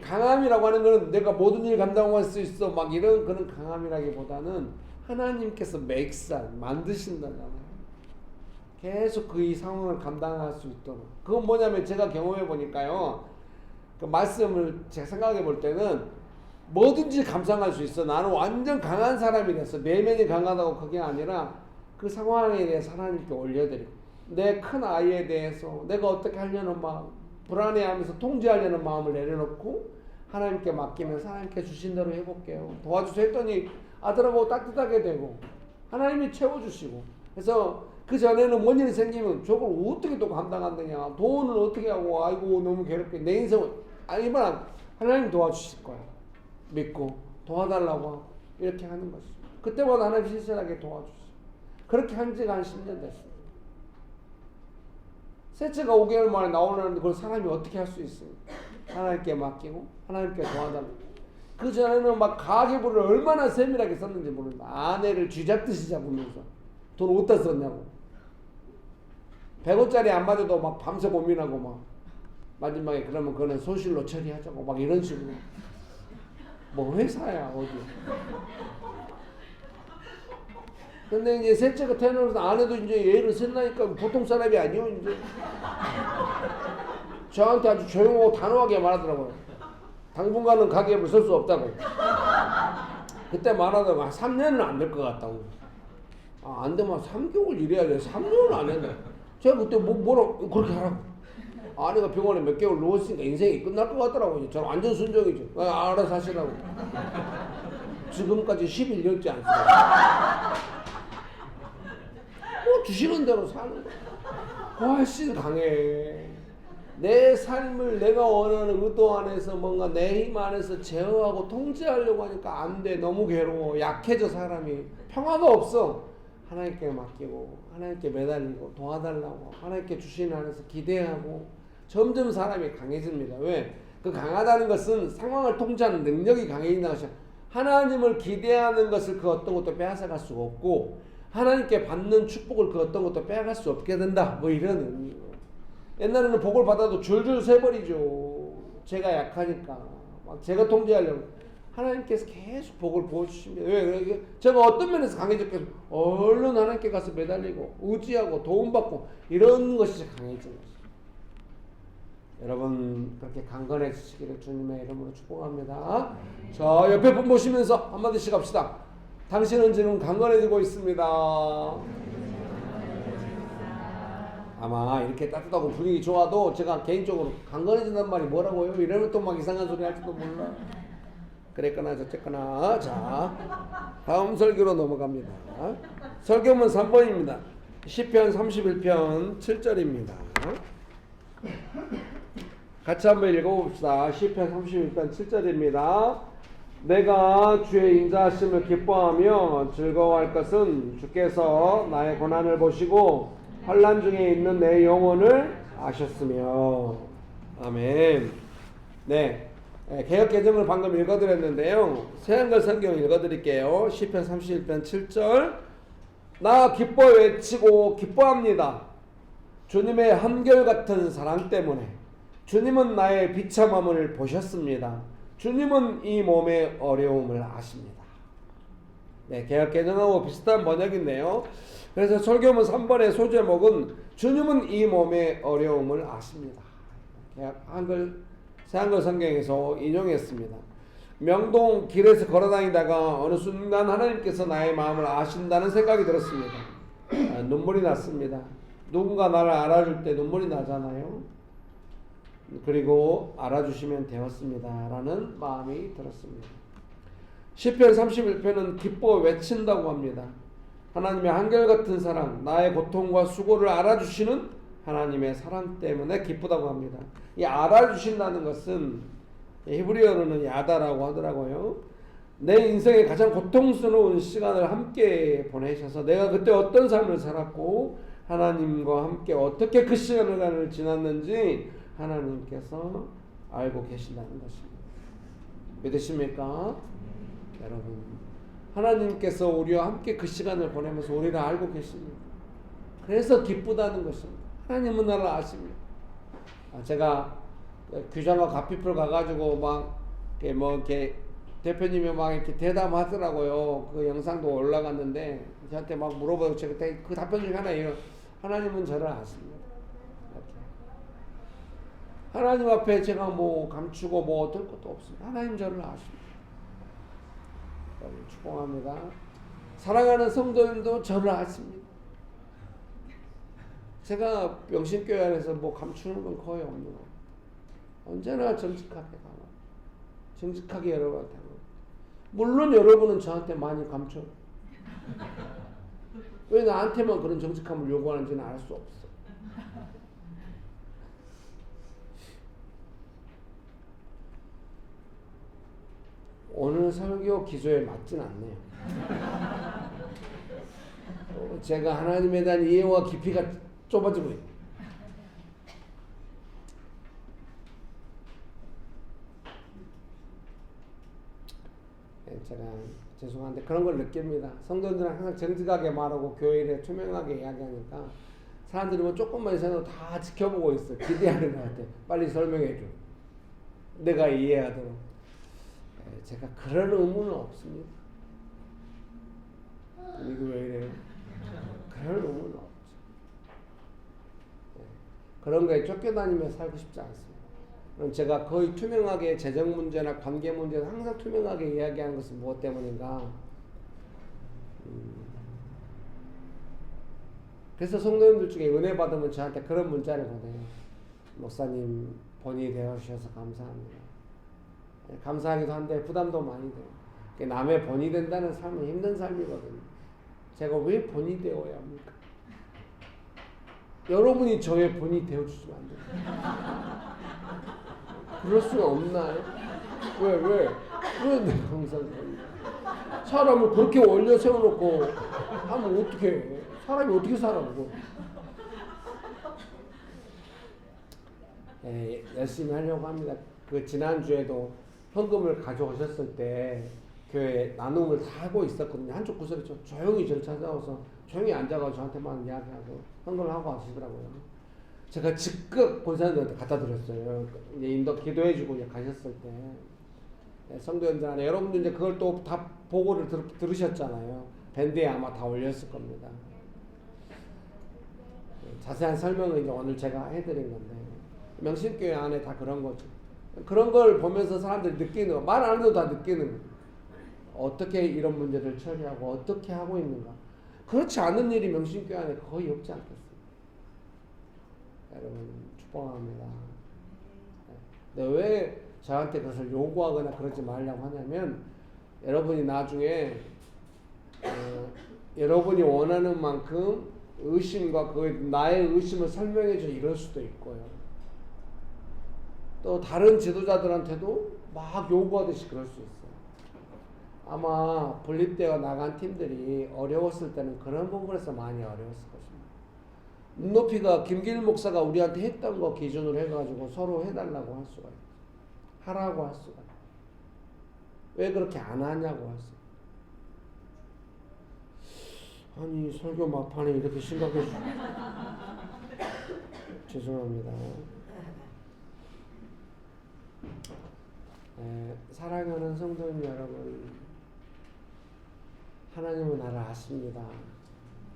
강함이라고 하는 것은 내가 모든 일 감당할 수 있어 막 이런 그런 강함이라기보다는 하나님께서 만드신다잖아요. 계속 그 이 상황을 감당할 수 있도록. 그건 뭐냐면 제가 경험해 보니까요. 그 말씀을 제가 생각해 볼 때는 뭐든지 감상할 수 있어. 나는 완전 강한 사람이 됐어. 내면이 강하다고 그게 아니라 그 상황에 대해서 하나님께 올려드리고 내 큰 아이에 대해서 내가 어떻게 하려는 마음, 불안해하면서 통제하려는 마음을 내려놓고 하나님께 맡기면서 하나님께 주신 대로 해볼게요. 도와주세요 했더니 아들하고 따뜻하게 되고 하나님이 채워주시고 그래서 그 전에는 뭔 일이 생기면 저걸 어떻게 또 감당한다냐, 돈은 어떻게 하고, 아이고 너무 괴롭게 내 인생을 아니면 하나님 도와주실 거야 믿고 도와달라고 하고 이렇게 하는 것이죠. 그때마다 하나님 신실하게 도와주시고 그렇게 한 지가 한 10년 됐어요. 셋째가 5개월 만에 나오려는데 그걸 사람이 어떻게 할 수 있어요? 하나님께 맡기고 하나님께 도와달라고. 그 전에는 막 가계부를 얼마나 세밀하게 썼는지 모른다. 아내를 쥐잡듯이 잡으면서 돈 어디다 썼냐고. 100원짜리 안 맞아도 막 밤새 고민하고 막 마지막에 그러면 그거는 손실로 처리하자고 막 이런 식으로. 뭐 회사야 어디. 근데 이제 셋째가 태어나서 아내도 이제 예를 쓴다니까 보통 사람이 아니요 이제. 저한테 아주 조용하고 단호하게 말하더라고요. 당분간은 가계부를 쓸 수 없다고. 그때 말하다가 3년은 안 될 것 같다고. 아, 안 되면 3개월 일해야 돼. 3년은 안 된다. 제가 그때 뭐라고 그렇게 하라고. 아내가 병원에 몇 개월 누웠으니까 인생이 끝날 것 같더라고요. 저는 완전 순정이죠. 아, 알아서 하시라고. 지금까지 11년째 안 쓰고. 뭐 주시는 대로 사는 거야. 훨씬 강해. 내 삶을 내가 원하는 의도 안에서 뭔가 내 힘 안에서 제어하고 통제하려고 하니까 안 돼. 너무 괴로워. 약해져 사람이. 평화가 없어. 하나님께 맡기고 하나님께 매달리고 도와달라고 하나님께 주신 안에서 기대하고 점점 사람이 강해집니다. 왜? 그 강하다는 것은 상황을 통제하는 능력이 강해진다는 것이야. 하나님을 기대하는 것을 그 어떤 것도 빼앗아갈 수가 없고 하나님께 받는 축복을 그 어떤 것도 빼앗아갈 수 없게 된다. 뭐 이런 의미예요. 옛날에는 복을 받아도 줄줄 새버리죠. 제가 약하니까 막 제가 통제하려고. 하나님께서 계속 복을 부어주십니다. 왜? 제가 어떤 면에서 강해졌겠어요? 얼른 하나님께 가서 매달리고 의지하고 도움받고 이런 것이 강해진 것이죠. 여러분 그렇게 강건해지시기를 주님의 이름으로 축복합니다. 자, 옆에 분 보시면서 한마디씩 합시다. 당신은 지금 강건해지고 있습니다. 아마 이렇게 따뜻하고 분위기 좋아도 제가 개인적으로 강건해진다는 말이 뭐라고요? 이러면 또 막 이상한 소리 할지도 몰라. 그랬거나 저쨌거나. 자, 다음 설교로 넘어갑니다. 설교문 3번입니다. 시편 31편 7절입니다. 같이 한번 읽어봅시다. 시편 31편 7절입니다. 내가 주의 인자하심을 기뻐하며 즐거워할 것은 주께서 나의 고난을 보시고 환난 중에 있는 내 영혼을 아셨으며. 아멘. 네. 개역 개정을 방금 읽어드렸는데요. 새한글 성경 읽어드릴게요. 시편 31편 7절. 나 기뻐 외치고 기뻐합니다. 주님의 한결같은 사랑 때문에. 주님은 나의 비참함을 보셨습니다. 주님은 이 몸의 어려움을 아십니다. 네, 개역 개정하고 비슷한 번역인데요. 그래서 설교문 3번의 소제목은 주님은 이 몸의 어려움을 아십니다. 새한글 성경에서 인용했습니다. 명동 길에서 걸어다니다가 어느 순간 하나님께서 나의 마음을 아신다는 생각이 들었습니다. 눈물이 났습니다. 누군가 나를 알아줄 때 눈물이 나잖아요. 그리고 알아주시면 되었습니다 라는 마음이 들었습니다. 시편 31편은 기뻐 외친다고 합니다. 하나님의 한결같은 사랑, 나의 고통과 수고를 알아주시는 하나님의 사랑 때문에 기쁘다고 합니다. 이 알아주신다는 것은 히브리어로는 야다라고 하더라고요. 내 인생의 가장 고통스러운 시간을 함께 보내셔서 내가 그때 어떤 삶을 살았고 하나님과 함께 어떻게 그 시간을 지났는지 하나님께서 알고 계신다는 것입니다. 믿으십니까? 여러분, 하나님께서 우리와 함께 그 시간을 보내면서 우리를 알고 계십니다. 그래서 기쁘다는 것입니다. 하나님은 나를 아십니다. 제가 규장과 가피풀 가가지고 막 이렇게 대표님이 막 이렇게 대담하더라고요. 그 영상도 올라갔는데 저한테 막 물어보고 제가 그 답변 중에 하나예요. 하나님은 저를 아십니다. 이렇게. 하나님 앞에 제가 뭐 감추고 뭐 어떨 것도 없습니다. 하나님 저를 아십니다. 축복합니다. 사랑하는 성도님도 저를 아십니다. 제가 명신교회 안에서 뭐 감추는 건 거의 없는 거. 언제나 정직하게 가고 정직하게 여러분한테 하고. 물론 여러분은 저한테 많이 감춰. 왜 나한테만 그런 정직함을 요구하는지는 알 수 없어. 오늘 설교 기조에 맞진 않네요. 제가 하나님에 대한 이해와 깊이가 좁아지고 있어요. 제가 죄송한데 그런 걸 느낍니다. 성도들은 항상 정직하게 말하고 교회에 투명하게 이야기하니까 사람들이 뭐 조금만 있어도 다 지켜보고 있어. 기대하는 것 같아. 빨리 설명해 줘. 내가 이해하도록. 제가 그런 의무는 없습니다. 이거 왜 이래요? 그런 의무는 없죠. 그런 거에 쫓겨다니며 살고 싶지 않습니다. 그럼 제가 거의 투명하게 재정 문제나 관계 문제는 항상 투명하게 이야기하는 것은 무엇 때문인가? 그래서 성도님들 중에 은혜 받으면 저한테 그런 문자를 보내요. 목사님 본이 되어주셔서 감사합니다. 감사하기도 한데 부담도 많이 돼요. 남의 본이 된다는 삶은 힘든 삶이거든요. 제가 왜 본이 되어야 합니까? 여러분이 저의 본이 되어주시면 안 돼요. 그럴 수가 없나요? 왜 내가 항상 사람을 그렇게 올려 세워놓고 하면 어떻게 해? 사람이 어떻게 살아 그거? 열심히 하려고 합니다. 그 지난주에도 현금을 가져오셨을 때 교회 나눔을 다 하고 있었거든요. 한쪽 구석에 조용히 저를 찾아와서 조용히 앉아가지고 저한테만 이야기하고 헌금을 하고 하시더라고요. 제가 즉각 권사님들한테 갖다 드렸어요. 이제 인도 기도해주고 이제 가셨을 때 성도님들 안에 여러분들 이제 그걸 또 다 보고를 들으셨잖아요. 밴드에 아마 다 올렸을 겁니다. 자세한 설명은 이제 오늘 제가 해드린 건데 명신교회 안에 다 그런 거죠. 그런 걸 보면서 사람들이 느끼는 거, 말 안 해도 다 느끼는 거. 어떻게 이런 문제를 처리하고 어떻게 하고 있는가. 그렇지 않은 일이 명신교회 안에 거의 없지 않겠습니까? 여러분 축복합니다. 근데 왜 저한테 그것을 요구하거나 그러지 말라고 하냐면 여러분이 나중에 여러분이 원하는 만큼 의심과 그 나의 의심을 설명해줘 이럴 수도 있고요. 또 다른 지도자들한테도 막 요구하듯이 그럴 수 있어요. 아마 분립되어 나간 팀들이 어려웠을 때는 그런 부분에서 많이 어려웠을 것입니다. 눈높이가 김길 목사가 우리한테 했던 거 기준으로 해가지고 서로 해달라고 할 수가 있어요. 하라고 할 수가 있어요. 왜 그렇게 안 하냐고 할 수 있어요. 아니 설교 막판에 이렇게 심각해 주 죄송합니다. 사랑하는 성도님 여러분, 하나님은 나를 아십니다.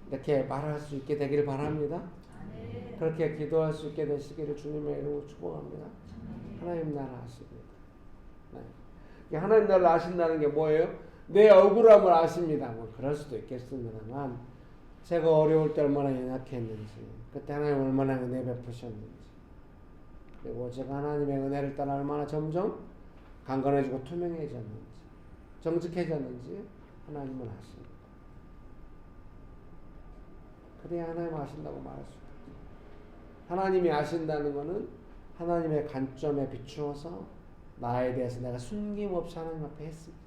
이렇게 말할 수 있게 되기를 바랍니다. 그렇게 기도할 수 있게 되시기를 주님의 이름으로 축복합니다. 하나님 나를 아십니다. 네. 하나님 나를 아신다는 게 뭐예요? 내 억울함을 아십니다. 뭐 그럴 수도 있겠습니다만 제가 어려울 때 얼마나 연약했는지 그때 하나님 얼마나 은혜 베푸셨는지 그리고 제가 하나님의 은혜를 따라 얼마나 점점 강건해지고 투명해졌는지 정직해졌는지 하나님은 아십니다. 그래야 하나님 아신다고 말할 수 있다. 하나님이 아신다는 것은 하나님의 관점에 비추어서 나에 대해서 내가 숨김없이 하나님 앞에 했습니다.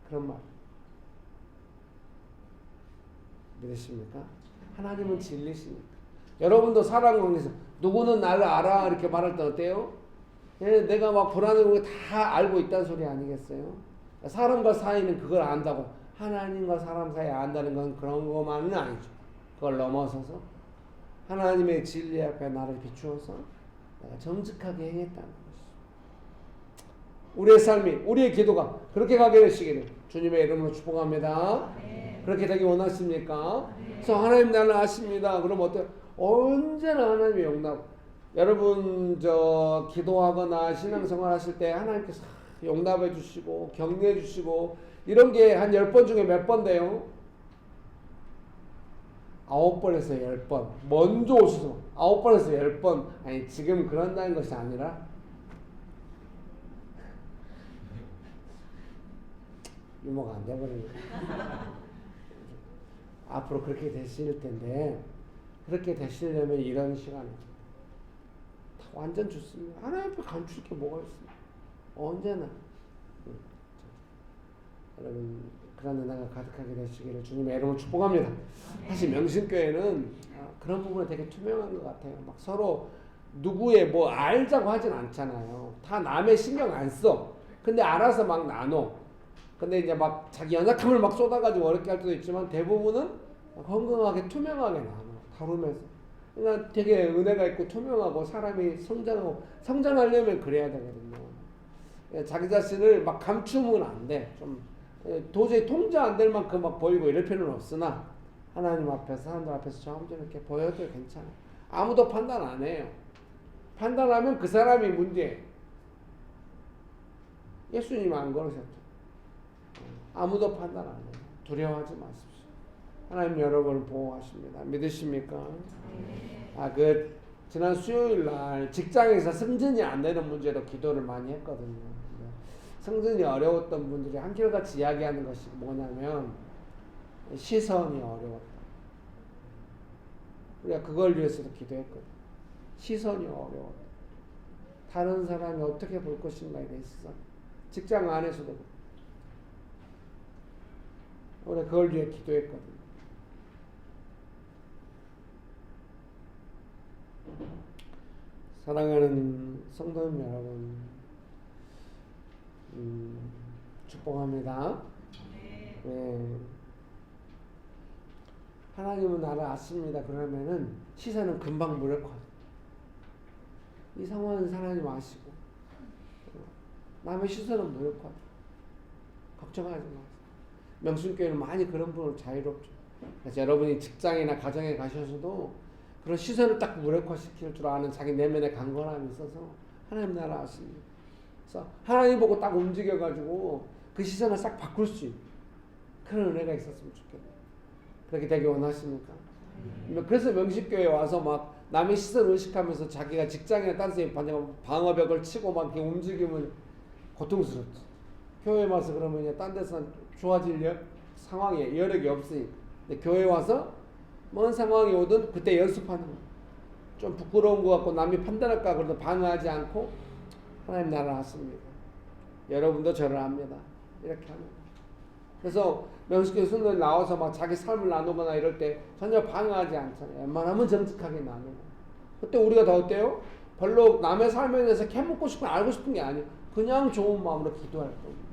그런 말 믿으십니까? 하나님은 진리십니까? 여러분도 사람 관계에서 누구는 나를 알아 이렇게 말할 때 어때요? 내가 막 불안해하는 거 다 알고 있다는 소리 아니겠어요? 사람과 사이는 그걸 안다고 하나님과 사람 사이 안다는 건 그런 것만은 아니죠. 그걸 넘어서서 하나님의 진리 앞에 나를 비추어서 내가 정직하게 행했다는 것이죠. 우리의 삶이 우리의 기도가 그렇게 가게 되시기를 주님의 이름으로 축복합니다. 그렇게 되기 원하십니까? 그래서 하나님 나를 아십니다. 그럼 어때요? 언제나 하나님의 용납. 여러분 저 기도하거나 신앙생활 하실 때 하나님께서 용납해 주시고 격려해 주시고 이런 게 한 10번 중에 몇 번 돼요? 9번에서 10번. 먼저 오셔서 9번에서 10번. 아니 지금 그런다는 것이 아니라 유머가 안 돼버리네. 앞으로 그렇게 되실 텐데 그렇게 되시려면 이런 시간 다 완전 좋습니다. 하나님 앞에 감출 게 뭐가 있습니까? 언제나 여러분 그런 은혜가 가득하게 되시기를 주님의 이름으로 축복합니다. 사실 명신교회는 그런 부분에 되게 투명한 것 같아요. 막 서로 누구의 뭐 알자고 하진 않잖아요. 다 남의 신경 안 써. 근데 알아서 막 나눠. 근데 이제 막 자기 연약함을 막 쏟아가지고 어렵게 할 때도 있지만 대부분은 건강하게 투명하게 나눠 다루면서. 그러니까 되게 은혜가 있고 투명하고 사람이 성장하려면 그래야 되거든요. 자기 자신을 막 감추면 안 돼. 좀 도저히 통제 안 될 만큼 막 보이고 이럴 필요는 없으나 하나님 앞에서 사람들 앞에서 좀 이렇게 보여도 괜찮아. 아무도 판단 안 해요. 판단하면 그 사람이 문제예요. 예수님 안 그러셨죠. 아무도 판단 안 해요. 두려워하지 마십시오. 하나님 여러분을 보호하십니다. 믿으십니까? 지난 수요일 날 직장에서 승진이 안 되는 문제로 기도를 많이 했거든요. 승진이 어려웠던 분들이 한결같이 이야기하는 것이 뭐냐면 시선이 어려웠다. 우리가 그걸 위해서도 기도했거든요. 시선이 어려웠다. 다른 사람이 어떻게 볼 것인가에 대해서 직장 안에서도 우리가 그걸 위해 기도했거든요. 사랑하는 성도님 여러분, 축복합니다. 네. 하나님은 나를 아십니다. 그러면은 시선은 금방 무력화돼. 이 상황은 하나님 아시고 남의 시선은 무력화돼. 걱정하지 마세요. 명순교회는 많이 그런 부분으로 자유롭죠. 그래서 여러분이 직장이나 가정에 가셔서도 그런 시선을 딱 무력화시킬 줄 아는 자기 내면의 강건함이 있어서 하나님 나라 아십니다. 그래서 하나님 보고 딱 움직여가지고 그 시선을 싹 바꿀 수 있는 그런 은혜가 있었으면 좋겠네요. 그렇게 되기 원하십니까? 그래서 명식교회에 와서 막 남의 시선을 의식하면서 자기가 직장이나 딴 데 방어벽을 치고 막 이렇게 움직이면 고통스럽지. 교회에 와서 그러면 딴 데서는 좋아질 상황에 여력이 없으니 근데 교회에 와서 뭔 상황이 오든 그때 연습하는 거예요. 좀 부끄러운 것 같고 남이 판단할까 그래도 방어하지 않고 하나님 나라를 하십니다. 여러분도 저를 압니다. 이렇게 하는 거예요. 그래서 명식교회 순들 나와서 막 자기 삶을 나누거나 이럴 때 전혀 방어하지 않잖아요. 웬만하면 정직하게 나누고. 그때 우리가 더 어때요? 별로 남의 삶에 대해서 캐묻고 싶고 알고 싶은 게 아니에요. 그냥 좋은 마음으로 기도할 겁니다.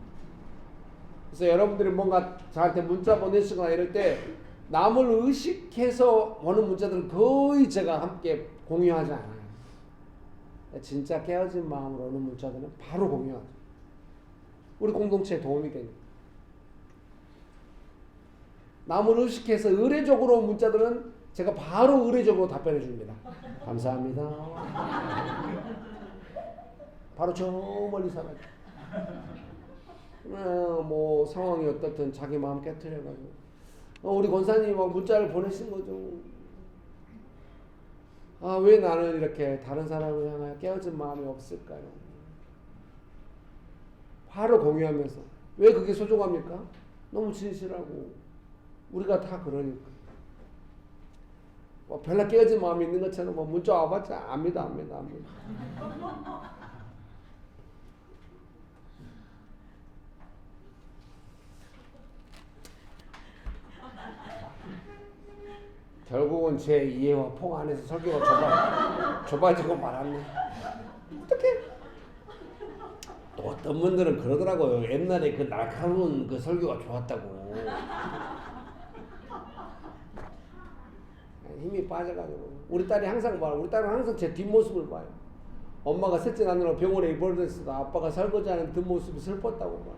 그래서 여러분들이 뭔가 저한테 문자 보내시거나 이럴 때 남을 의식해서 오는 문자들은 거의 제가 함께 공유하지 않아요. 진짜 깨어진 마음으로 오는 문자들은 바로 공유하죠. 우리 공동체에 도움이 되니까. 남을 의식해서 의례적으로 온 문자들은 제가 바로 의례적으로 답변해 줍니다. 감사합니다. 바로 저 멀리 사라져. 뭐 상황이 어떻든 자기 마음 깨트려가지고 우리 권사님이 막 문자를 보내신 거죠. 왜 나는 이렇게 다른 사람을 향하여 깨어진 마음이 없을까요? 바로 공유하면서 왜 그게 소중합니까? 너무 진실하고 우리가 다 그러니까 별로 깨어진 마음이 있는 것처럼 문자 와봤자 압니다. 결국은 제 이해와 폭 안에서 설교가 좁아지고 말았네. 어떡해? 또 어떤 분들은 그러더라고요. 옛날에 그 날카로운 그 설교가 좋았다고. 힘이 빠져가지고. 우리 딸이 항상 봐요. 우리 딸은 항상 제 뒷모습을 봐요. 엄마가 셋째 낳느라 병원에 입원했을 때 아빠가 설거지하는 뒷모습이 슬펐다고 봐요.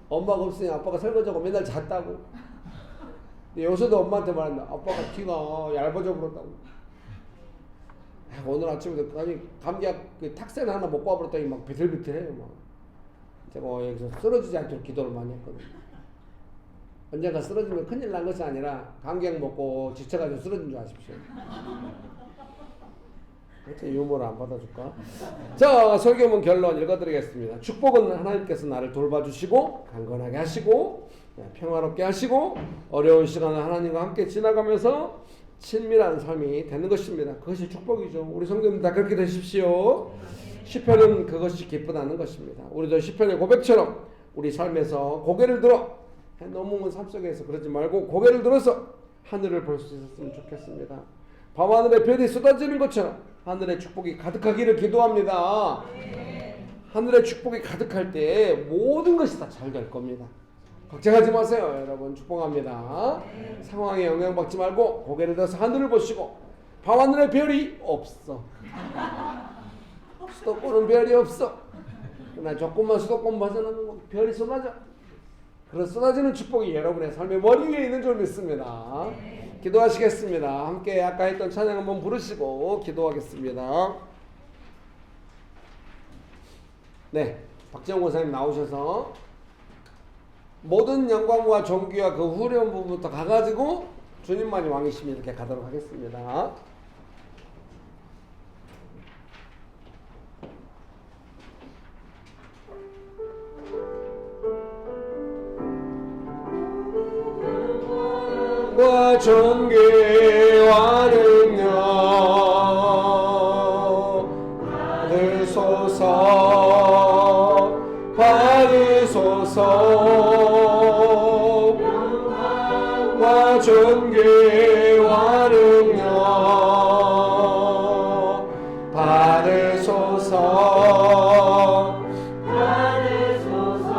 엄마가 없으니 아빠가 설거지하고 맨날 잤다고. 근데 요새도 엄마한테 말한다. 아빠가 귀가 얇아져 버렸다고. 오늘 아침에도 아니 감기약 그 탁센 하나 먹고 와버렸더니 막 비틀비틀해요. 막. 제가 여기서 쓰러지지 않도록 기도를 많이 했거든요. 언젠가 쓰러지면 큰일 난 것이 아니라 감기약 먹고 지쳐가지고 쓰러진 줄 아십시오. 어떻게 유머를 안 받아줄까? 자, 설교문 결론 읽어드리겠습니다. 축복은 하나님께서 나를 돌봐주시고 강건하게 하시고 평화롭게 하시고 어려운 시간을 하나님과 함께 지나가면서 친밀한 삶이 되는 것입니다. 그것이 축복이죠. 우리 성도님 다 그렇게 되십시오. 시편은 그것이 기쁘다는 것입니다. 우리도 시편의 고백처럼 우리 삶에서 고개를 들어 너무 먼 삶 속에서 그러지 말고 고개를 들어서 하늘을 볼 수 있었으면 좋겠습니다. 밤하늘에 별이 쏟아지는 것처럼 하늘의 축복이 가득하기를 기도합니다. 하늘의 축복이 가득할 때 모든 것이 다 잘 될 겁니다. 걱정하지 마세요. 여러분 축복합니다. 상황에 영향받지 말고 고개를 들어서 하늘을 보시고 밤하늘에 별이 없어. 수도권은 별이 없어. 그러나 조금만 수도권 벗어나면 별이 쏟아져. 그런 쏟아지는 축복이 여러분의 삶의 머리 위에 있는 줄 믿습니다. 기도하시겠습니다. 함께 아까 했던 찬양 한번 부르시고 기도하겠습니다. 네, 박재홍 권사님 나오셔서 모든 영광과 존귀와 그 후려운 부분부터 가가지고 주님만이 왕이시면 이렇게 가도록 하겠습니다. 존귀와 능력 받으소서 받으소서 영광과 존귀와 능력 받으소서 받으소서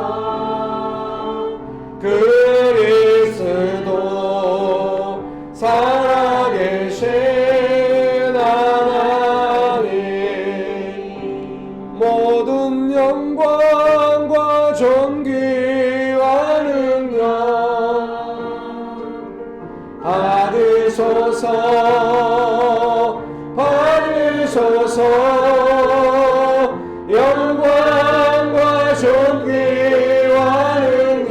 그리스도 살아계신 하나님 모든 영광과 존귀와 능력 받으소서 받으소서 영광과 존귀와 능력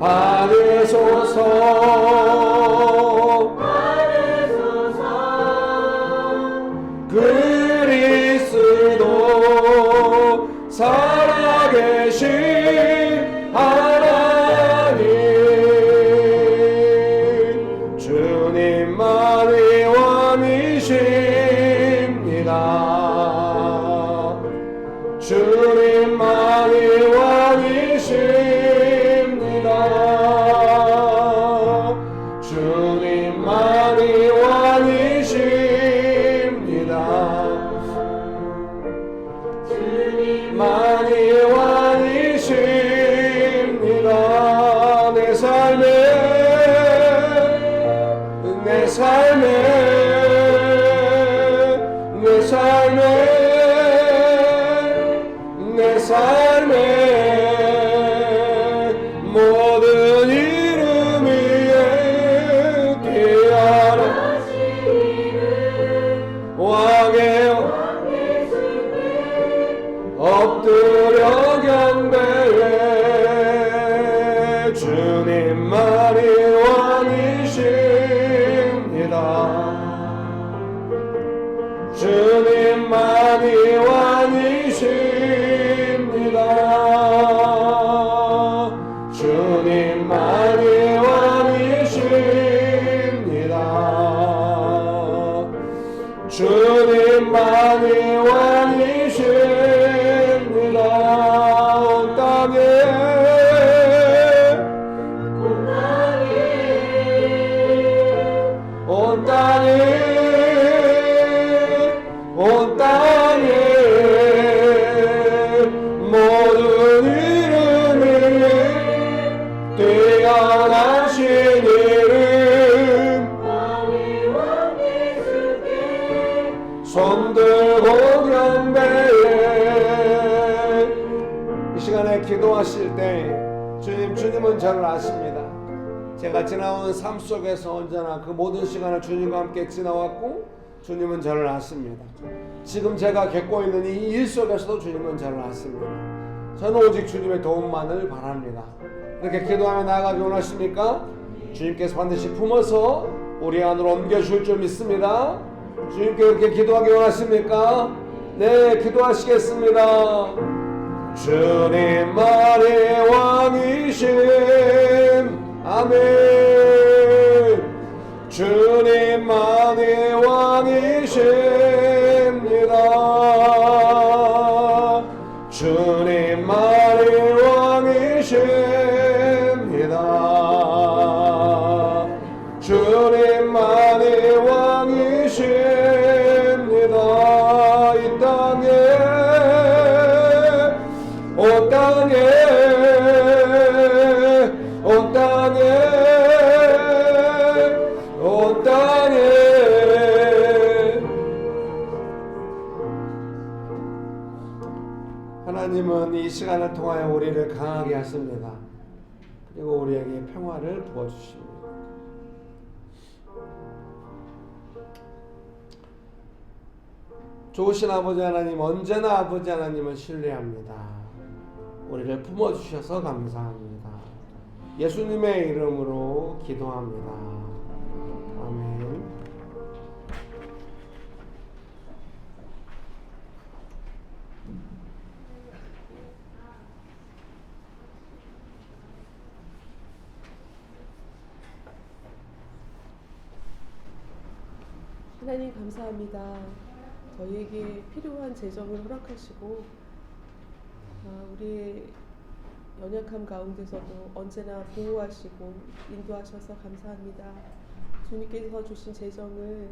받으소서 그리스도 살아계신 하나님 주님만이 왕이십니다. 주님만이 왕이십니다. 주님만이 왕이십니다. 주님만이 왕이십니다. 내 삶의 모든 이름 위에 뛰어나신 왕의 엎드려 경배해 주님만이 왕이십니다. 주님만이 왕이십니다. 주님만이 왕이십니다. 주님만이 왕이십니다. 온 땅에 온 땅에 모든 이름이 뛰어나신 이름 손들고 경배해. 이 시간에 기도하실 때 주 주님은 저를 아십니다. 제가 지나온 삶 속에서 언제나 그 모든 시간을 주님과 함께 지나왔고 주님은 저를 아십니다. 지금 제가 겪고 있는 이 일 속에서도 주님은 저를 아십니다. 저는 오직 주님의 도움만을 바랍니다. 이렇게 기도하며 나아가기 원하십니까? 주님께서 반드시 품어서 우리 안으로 옮겨줄 줄 믿습니다. 주님께 그렇게 기도하기 원하십니까? 네, 기도하시겠습니다. 주님만의 왕이신 아멘. 주님만의 왕이십니다. 주님만의 왕이십니다. 주님만의 왕이십니다. 이 땅에 온 땅에 온 땅에 온 땅에 하나님은 이 시간을 통하여 우리를 강하게 하십니다. 그리고 우리에게 평화를 부어주십니다. 좋으신 아버지 하나님, 언제나 아버지 하나님은 신뢰합니다. 우리를 품어주셔서 감사합니다. 예수님의 이름으로 기도합니다. 아멘. 하나님 감사합니다. 저희에게 필요한 재정을 허락하시고 우리의 연약함 가운데서도 언제나 보호하시고 인도하셔서 감사합니다. 주님께서 주신 재정을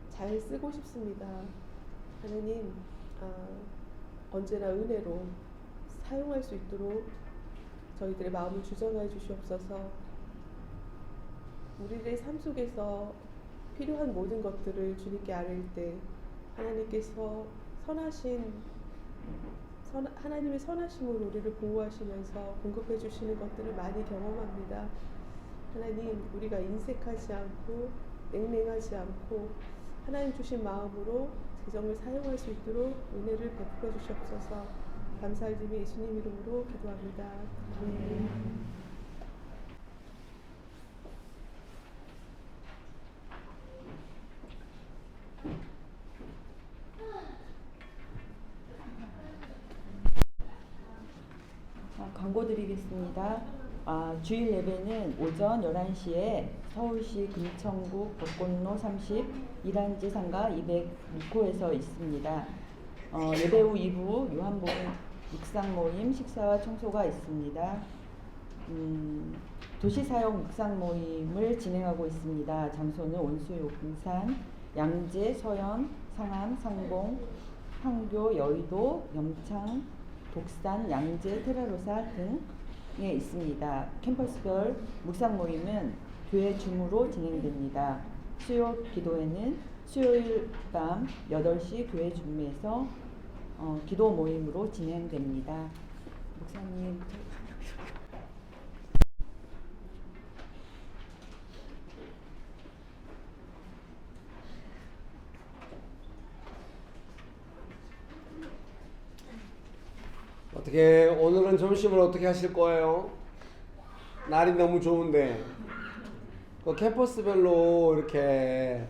잘 쓰고 싶습니다. 하나님 언제나 은혜로 사용할 수 있도록 저희들의 마음을 주정하여 주시옵소서. 우리의 삶 속에서 필요한 모든 것들을 주님께 아뢰일 때 하나님께서 하나님의 선하심으로 우리를 보호하시면서 공급해 주시는 것들을 많이 경험합니다. 하나님, 우리가 인색하지 않고 냉랭하지 않고 하나님 주신 마음으로 재정을 사용할 수 있도록 은혜를 베풀어 주시옵소서. 감사드리며 예수님 이름으로 기도합니다. 아멘. 광고 드리겠습니다. 주일 예배는 오전 11시에 서울시 금천구 벚꽃로 30 이란지 상가 206호에서 있습니다. 예배 후 2부 요한복음 묵상 모임 식사와 청소가 있습니다. 도시사역 묵상 모임을 진행하고 있습니다. 장소는 온수 용산, 양재, 서현, 상암, 상봉, 판교, 여의도, 염창, 독산, 양재, 테라로사 등에 있습니다. 캠퍼스별 묵상 모임은 교회 줌으로 진행됩니다. 수요 기도회는 수요일 밤 8시 교회 줌에서 기도 모임으로 진행됩니다. 목사님. 어떻게 오늘은 점심을 어떻게 하실 거예요? 날이 너무 좋은데 그 캠퍼스별로 이렇게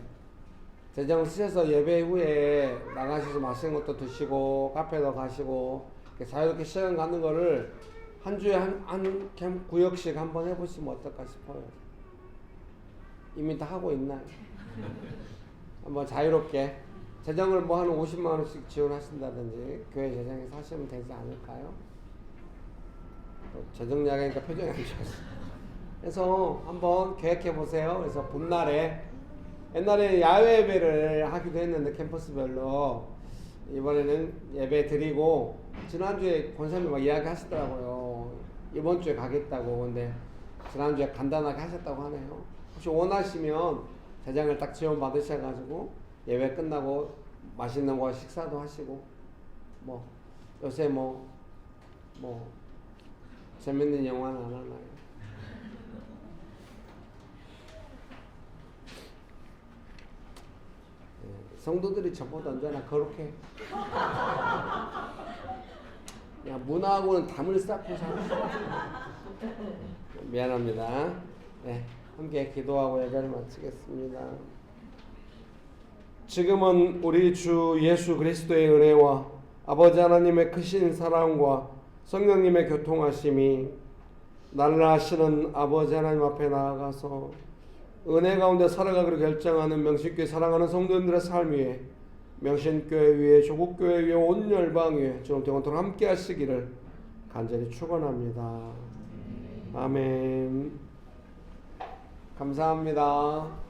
재정 쓰셔서 예배 후에 나가셔서 맛있는 것도 드시고 카페도 가시고 이렇게 자유롭게 시간 갖는 거를 한 주에 한 구역씩 한번 해보시면 어떨까 싶어요. 이미 다 하고 있나요? 한번 자유롭게 재정을 뭐 한 50만 원씩 지원하신다든지 교회 재정에서 하시면 되지 않을까요? 재정 이야기하니까 표정이 안 좋았어요. 그래서 한번 계획해 보세요. 그래서 봄날에 옛날에 야외 예배를 하기도 했는데 캠퍼스별로 이번에는 예배 드리고 지난주에 권사님 막 이야기 하시더라고요. 이번 주에 가겠다고. 근데 지난주에 간단하게 하셨다고 하네요. 혹시 원하시면 재정을 딱 지원 받으셔가지고 예배 끝나고 맛있는 거 식사도 하시고 뭐 요새 뭐 재밌는 영화는 안 하나요? 성도들이 저보다 언제나 거룩해. 야, 문화하고는 담을 쌓고 살아. 미안합니다. 네, 함께 기도하고 예배를 마치겠습니다. 지금은 우리 주 예수 그리스도의 은혜와 아버지 하나님의 크신 사랑과 성령님의 교통하심이 나를 아시는 아버지 하나님 앞에 나아가서 은혜 가운데 살아가기로 결정하는 명신교회 사랑하는 성도님들의 삶 위에 명신교회 위에 조국교회 위에 온 열방 위에 지금 영원토록 함께 하시기를 간절히 축원합니다. 아멘. 감사합니다.